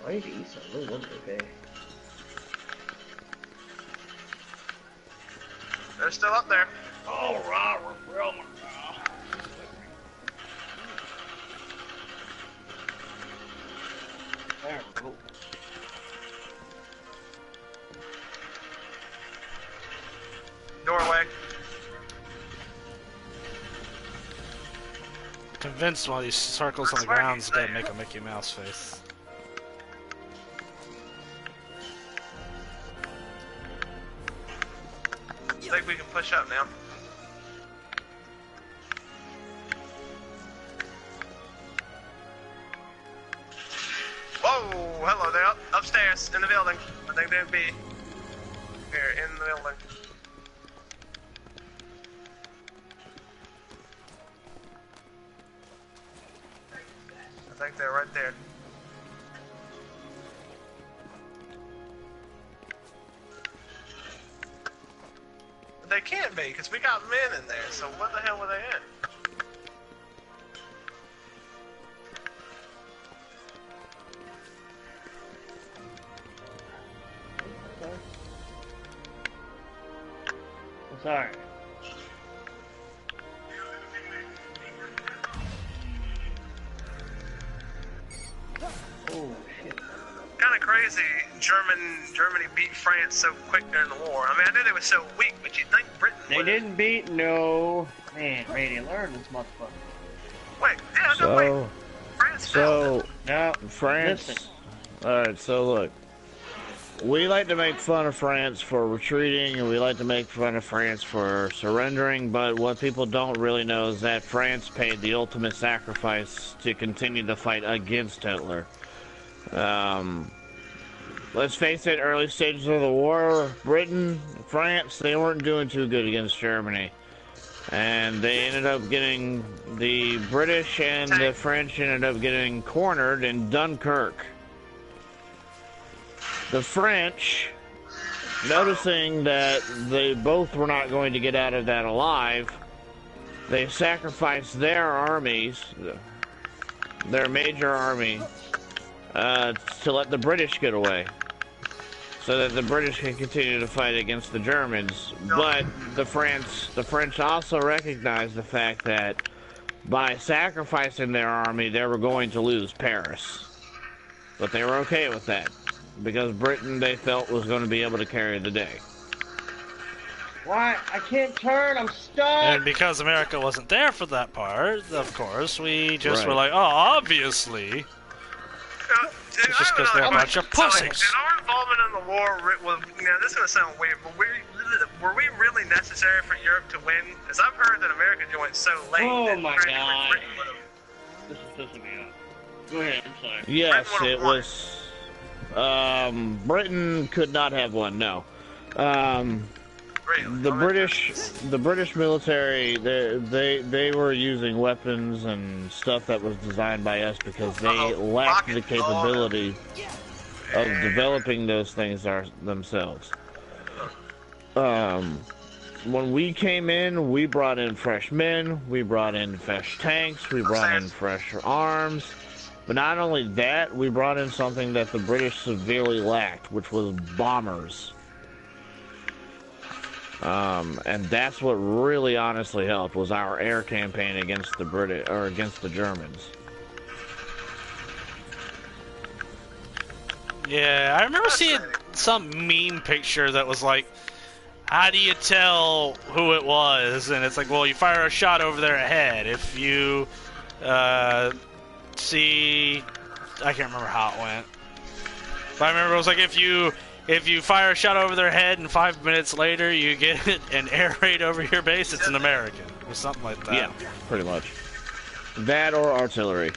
Speaker 3: I need to eat something. That's okay.
Speaker 1: They're still up there.
Speaker 3: Alright, we're filming now. There we go.
Speaker 1: Doorway.
Speaker 2: Convinced one of these circles on the
Speaker 1: Swear
Speaker 2: ground's
Speaker 1: he's
Speaker 2: gonna
Speaker 1: there.
Speaker 2: make a Mickey Mouse face.
Speaker 1: I think we can push up now. Whoa! Hello, they're upstairs in the building. I think they'd be here in the building. I think they're right there. But they can't be, because we got men in there, so what the hell were they in?
Speaker 3: Sorry. Oh shit.
Speaker 1: Kind of crazy. Germany beat France so quick during the war. I mean, I knew they were so weak, but you'd think Britain
Speaker 3: They
Speaker 1: would.
Speaker 3: didn't beat no. Man, Brady, learn this motherfucker.
Speaker 1: Wait, yeah, no, wait.
Speaker 6: So,
Speaker 1: France failed.
Speaker 6: So,
Speaker 3: No,
Speaker 6: France.
Speaker 3: listen.
Speaker 6: Alright, so look. We like to make fun of France for retreating, and we like to make fun of France for surrendering, but what people don't really know is that France paid the ultimate sacrifice to continue the fight against Hitler. Let's face it, early stages of the war, Britain, France, they weren't doing too good against Germany. And they ended up getting, the British and the French ended up getting cornered in Dunkirk. The French, noticing that they both were not going to get out of that alive, they sacrificed their armies, their major army, to let the British get away, so that the British can continue to fight against the Germans. But the French also recognized the fact that by sacrificing their army, they were going to lose Paris. But they were okay with that, because Britain, they felt, was going to be able to carry the day.
Speaker 3: Why? I can't turn. I'm stuck.
Speaker 2: And because America wasn't there for that part, of course, we just
Speaker 6: Right.
Speaker 2: were like, oh, obviously.
Speaker 1: Dude,
Speaker 2: It's just
Speaker 1: I
Speaker 2: 'cause they're a
Speaker 1: have
Speaker 2: bunch of
Speaker 1: so, like,
Speaker 2: pussies.
Speaker 1: Did our involvement in the war, this is going to sound weird, but were we really necessary for Europe to win? Because I've heard that America joined so late.
Speaker 3: Oh
Speaker 1: that
Speaker 3: my
Speaker 1: Britain
Speaker 3: God.
Speaker 1: would've-
Speaker 3: This is pissing me off. Go ahead. I'm sorry.
Speaker 6: Yes,
Speaker 1: Britain
Speaker 6: it
Speaker 1: would've
Speaker 6: was. Britain could not have won. No.
Speaker 1: Really?
Speaker 6: The
Speaker 1: I mean,
Speaker 6: British military, they were using weapons and stuff that was designed by us because they lacked the
Speaker 1: rocket
Speaker 6: capability of developing those things themselves. When we came in, we brought in fresh men, we brought in fresh tanks, we brought in fresh arms. But not only that, we brought in something that the British severely lacked, which was bombers. And that's what really honestly helped, was our air campaign against the British, or against the Germans.
Speaker 2: Yeah, I remember seeing some meme picture that was like, how do you tell who it was? And it's like, well, you fire a shot over their head. If you see, I can't remember how it went, but I remember it was like, if you fire a shot over their head and 5 minutes later you get an air raid over your base, it's an American or something like that.
Speaker 6: Yeah, pretty much. That or artillery.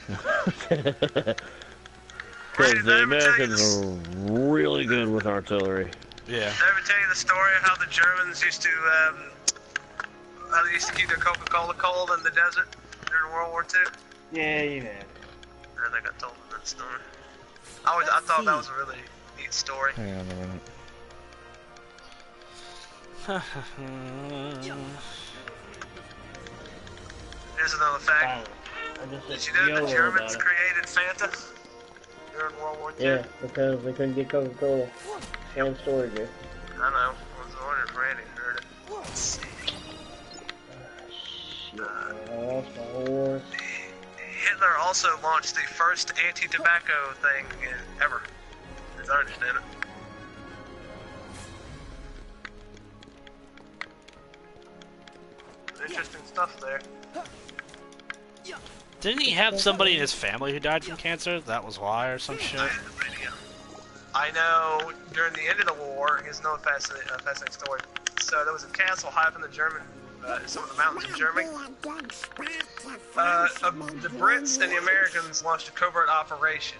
Speaker 6: Because the Americans are really good with artillery.
Speaker 2: Yeah.
Speaker 1: Did I ever tell you the story of how the Germans used to, how they used to keep their Coca-Cola cold in the desert during World War II?
Speaker 3: Yeah, you have.
Speaker 1: I think I told them that story. I thought that was a really neat story.
Speaker 6: Hang on a minute.
Speaker 1: Here's another fact.
Speaker 3: I just
Speaker 1: Did
Speaker 3: said
Speaker 1: you know
Speaker 3: YOLO
Speaker 1: the Germans
Speaker 3: about it.
Speaker 1: created Fanta during World War II?
Speaker 3: Yeah, because they couldn't get Coca-Cola and storage there.
Speaker 1: I know. I was wondering if Randy heard it. Let's see.
Speaker 3: Shit, I lost my horse.
Speaker 1: Hitler also launched the first anti-tobacco thing ever, as I understand it. Interesting stuff there.
Speaker 2: Didn't he have somebody in his family who died from cancer? That was why, or some shit.
Speaker 1: I know during the end of the war, here's another fascinating story. So there was a castle high up in the German, some of the mountains in Germany. The Brits and the Americans launched a covert operation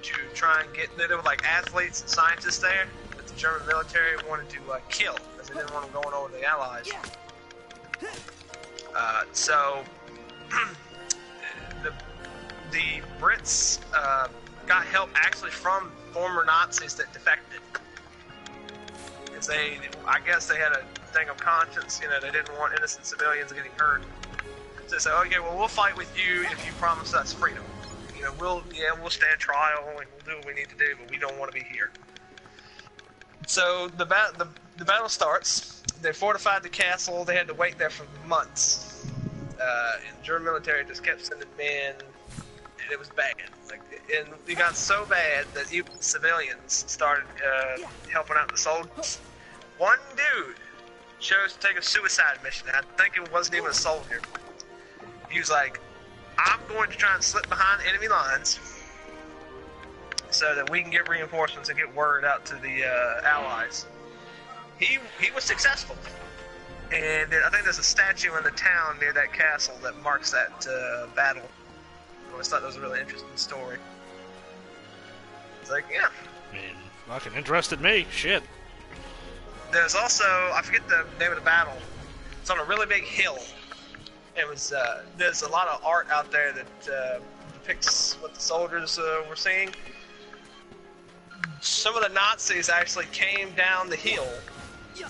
Speaker 1: to try and get, there were like athletes and scientists there that the German military wanted to kill, because they didn't want them going over the Allies. So the Brits got help actually from former Nazis that defected. Because I guess they had a thing of conscience, you know, they didn't want innocent civilians getting hurt. So they said, okay, well, we'll fight with you if you promise us freedom. You know, we'll stand trial, and we'll do what we need to do, but we don't want to be here. So the battle starts. They fortified the castle. They had to wait there for months. And the German military just kept sending men, and it was bad. And it got so bad that even civilians started helping out the soldiers. One dude chose to take a suicide mission. I think it wasn't even a soldier. He was like, I'm going to try and slip behind enemy lines so that we can get reinforcements and get word out to the allies. He was successful. And I think there's a statue in the town near that castle that marks that battle. I always thought that was a really interesting story. It's like, yeah.
Speaker 2: I mean, fucking interested me. Shit.
Speaker 1: There's also, I forget the name of the battle. It's on a really big hill. It was, there's a lot of art out there that depicts what the soldiers were seeing. Some of the Nazis actually came down the hill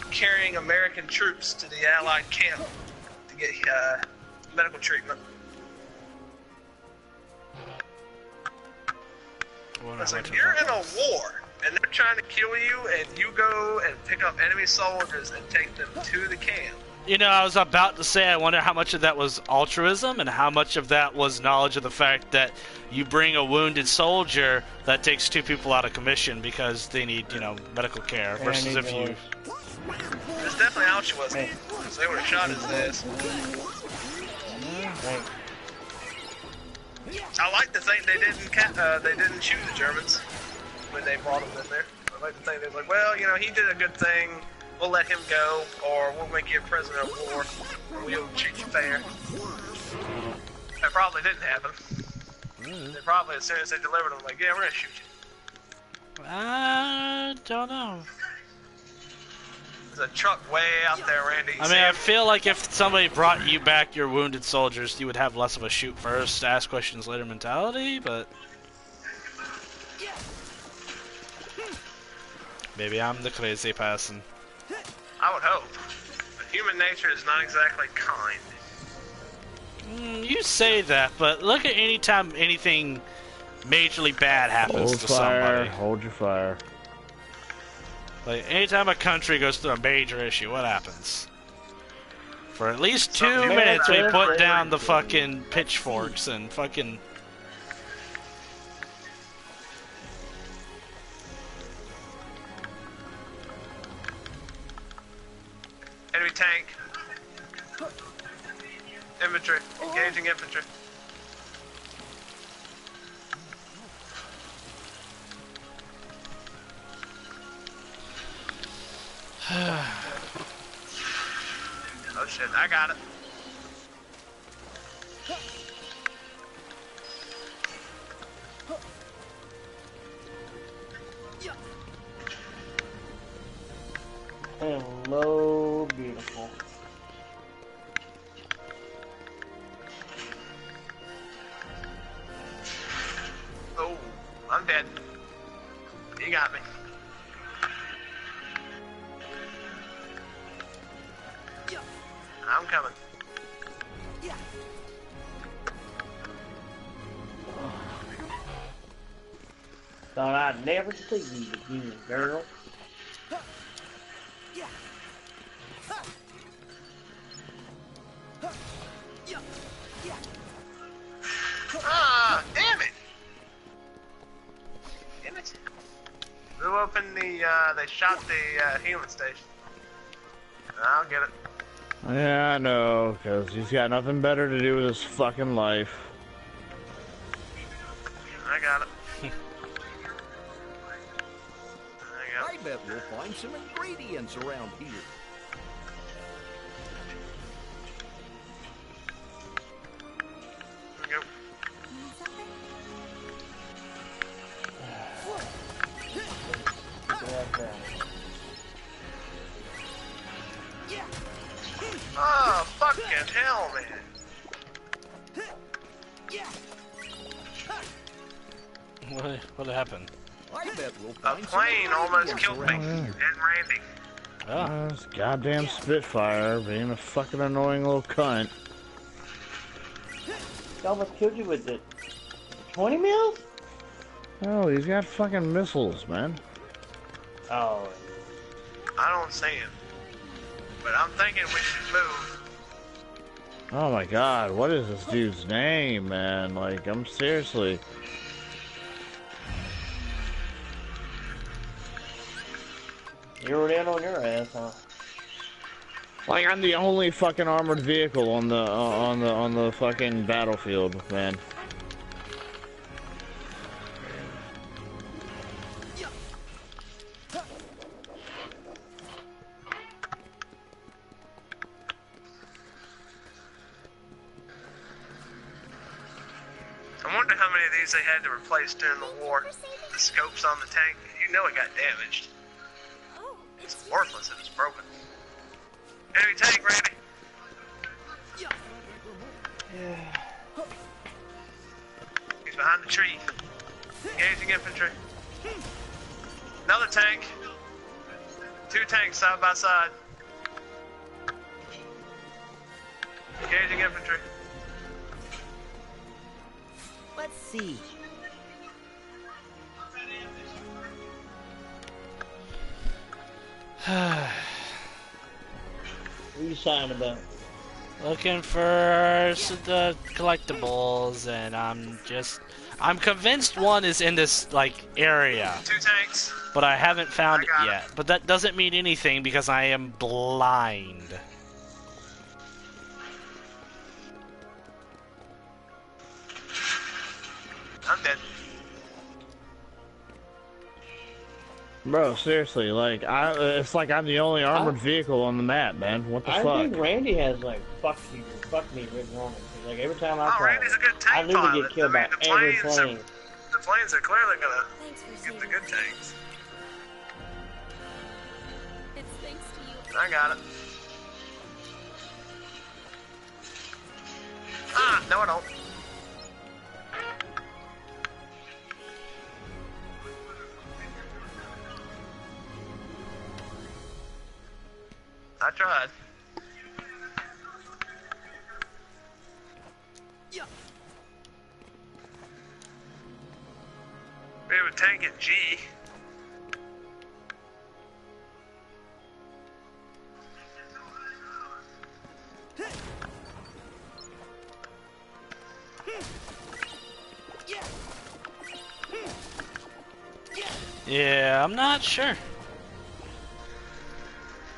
Speaker 1: carrying American troops to the Allied camp to get medical treatment. It's like, you're in a war, and they're trying to kill you, and you go and pick up enemy soldiers and take them to the camp.
Speaker 2: You know, I was about to say, I wonder how much of that was altruism and how much of that was knowledge of the fact that you bring a wounded soldier that takes 2 people out of commission because they need, you know, medical care, versus if you...
Speaker 1: It's definitely altruism. They would have shot his ass. I like to think they didn't shoot the Germans when they brought them in there. I like to think they were like, well, you know, he did a good thing. We'll let him go, or we'll make you a prisoner of war. We'll treat you fair. That probably didn't happen. They probably, as soon as they delivered them, like, yeah, we're gonna shoot you.
Speaker 2: I don't know.
Speaker 1: There's a truck way out there, Randy.
Speaker 2: I mean, I feel like if somebody brought you back your wounded soldiers, you would have less of a shoot first, ask questions later mentality, but... maybe I'm the crazy person.
Speaker 1: I would hope. But human nature is not exactly kind.
Speaker 2: You say that, but look at any time anything majorly bad happens to somebody.
Speaker 6: Hold your fire.
Speaker 2: Like, anytime a country goes through a major issue, what happens? For at least 2 minutes, we put down the fucking pitchforks and fucking...
Speaker 1: Enemy tank. Infantry. Engaging infantry. Oh shit, I got it.
Speaker 3: Hello, beautiful.
Speaker 1: Oh, I'm dead. You got me. I'm coming.
Speaker 3: Thought I'd never see you again, girl.
Speaker 1: Ah, damn it! Damn it. Blew open the, they shot the, healing station. I'll get it.
Speaker 6: Yeah, I know, because he's got nothing better to do with his fucking life.
Speaker 1: I got it.
Speaker 4: I bet we'll find some ingredients around here.
Speaker 1: There we go. Oh, fucking hell, man.
Speaker 2: What happened?
Speaker 4: I bet we'll
Speaker 1: A
Speaker 4: find
Speaker 1: plane
Speaker 4: some
Speaker 1: almost
Speaker 4: ingredients
Speaker 1: killed me
Speaker 4: around
Speaker 1: and
Speaker 4: here.
Speaker 1: Randy.
Speaker 6: This goddamn Spitfire being a fucking annoying little cunt.
Speaker 3: He almost killed you with the 20 mils?
Speaker 6: Oh, he's got fucking missiles, man.
Speaker 3: Oh.
Speaker 1: I don't see him. But I'm thinking we should move.
Speaker 6: Oh my god, what is this dude's name, man? Like, I'm seriously...
Speaker 3: Zeroed in on your ass, huh?
Speaker 6: Like I'm the only fucking armored vehicle on the fucking battlefield, man.
Speaker 1: I wonder how many of these they had to replace during the war. The scopes on the tank, you know it got damaged. It's worthless if it's broken. Enemy tank, Randy. He's behind the tree. Engaging infantry. Another tank. 2 tanks side by side. Engaging infantry.
Speaker 5: Let's see.
Speaker 3: What are you signing about?
Speaker 2: Looking for the collectibles, and I'm convinced one is in this, like, area.
Speaker 1: 2 tanks.
Speaker 2: But I haven't found it
Speaker 1: I got
Speaker 2: yet. But that doesn't mean anything because I am blind.
Speaker 1: I'm dead.
Speaker 6: Bro, seriously, like it's like I'm the only armored vehicle on the map, man. What the
Speaker 3: I
Speaker 6: fuck?
Speaker 3: think Randy has like fuck me written on it. Like every time I
Speaker 1: Oh,
Speaker 3: try,
Speaker 1: Randy's a good tank
Speaker 3: I literally
Speaker 1: pilot.
Speaker 3: get killed
Speaker 1: I mean,
Speaker 3: by every plane.
Speaker 1: The planes are clearly gonna
Speaker 7: Thanks for
Speaker 1: get
Speaker 7: saving
Speaker 1: the good
Speaker 7: me.
Speaker 1: tanks.
Speaker 7: It's thanks to you.
Speaker 1: I got it. Ah, no I don't. I tried. We have a tank at G.
Speaker 2: Yeah, I'm not sure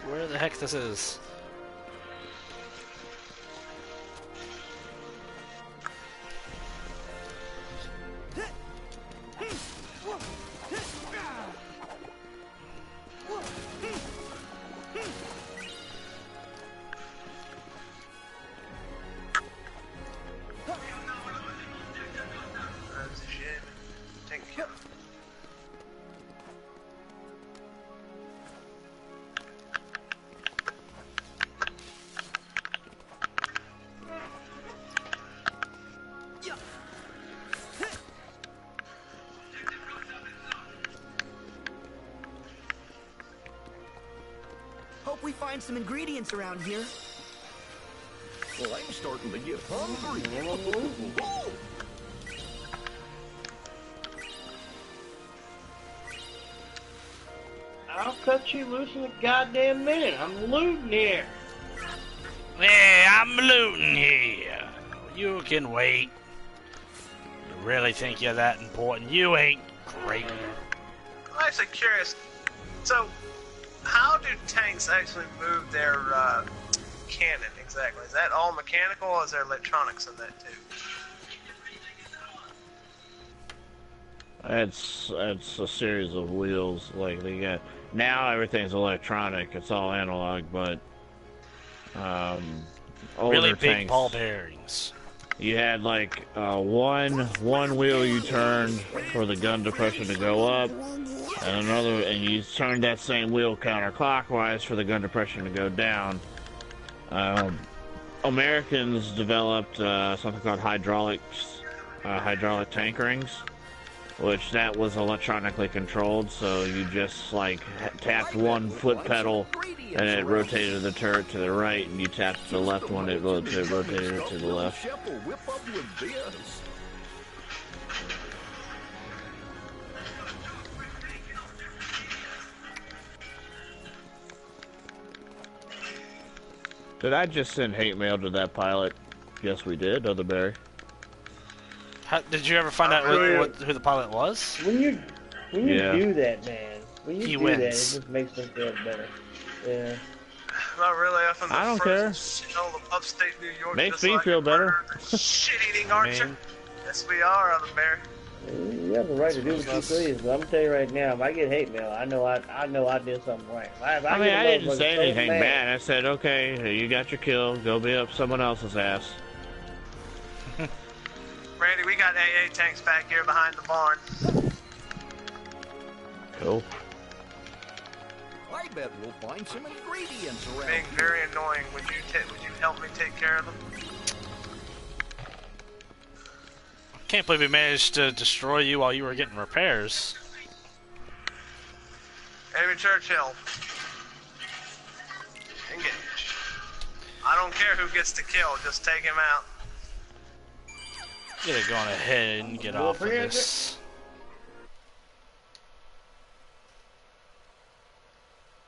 Speaker 2: where the heck this is.
Speaker 5: Hope we find some ingredients around here.
Speaker 4: Well, I'm starting to get hungry.
Speaker 3: I'll cut you loose in a goddamn minute. I'm looting here.
Speaker 2: Hey, I'm looting here. You can wait. You really think you're that important? You ain't great.
Speaker 1: I'm actually curious. So, how do tanks actually move their cannon exactly? Is that all mechanical, or is there electronics in that too?
Speaker 6: It's a series of wheels. Like they got now everything's electronic. It's all analog, but older
Speaker 2: Really big
Speaker 6: tanks,
Speaker 2: ball bearings.
Speaker 6: you had like one wheel you turned for the gun depression to go up, and another, and you turned that same wheel counterclockwise for the gun depression to go down. Americans developed something called hydraulic tank rings, which that was electronically controlled, so you just like tapped one foot pedal and it rotated the turret to the right, and you tapped the left one, it rotated it to the left.
Speaker 4: Shepherd, whip up with this.
Speaker 6: Did I just send hate mail to that pilot? Yes, we did, Other Barry.
Speaker 2: How, did you ever find out who the pilot was?
Speaker 3: When you
Speaker 6: Yeah.
Speaker 3: do that, man, when you
Speaker 2: He
Speaker 3: do that, it
Speaker 2: wins.
Speaker 3: just makes them feel better. Yeah.
Speaker 1: Not really. Up in the
Speaker 8: I don't
Speaker 1: first shell of upstate New York.
Speaker 8: Makes
Speaker 1: just
Speaker 8: me
Speaker 1: like
Speaker 8: feel better.
Speaker 1: Shit-eating Archer.
Speaker 2: mean-
Speaker 1: Yes, we are, Other Bear.
Speaker 3: You have the right to do what you please, but I'm gonna tell you right now, if I get hate mail, I know I did something right. If
Speaker 8: I mean,
Speaker 3: get a
Speaker 8: I didn't
Speaker 3: motherfucker
Speaker 8: say
Speaker 3: so
Speaker 8: anything
Speaker 3: mad-
Speaker 8: bad. I said, okay, you got your kill. Go be up someone else's ass.
Speaker 1: Randy, we got AA tanks back here behind the barn.
Speaker 8: Cool.
Speaker 4: I bet we'll find some ingredients around
Speaker 1: Being
Speaker 4: here.
Speaker 1: very annoying. Would you help me take care of them?
Speaker 2: Can't believe we managed to destroy you while you were getting repairs.
Speaker 1: Amy Churchill. Engage. I don't care who gets the kill, just take him out.
Speaker 2: Get it going ahead and get off of this.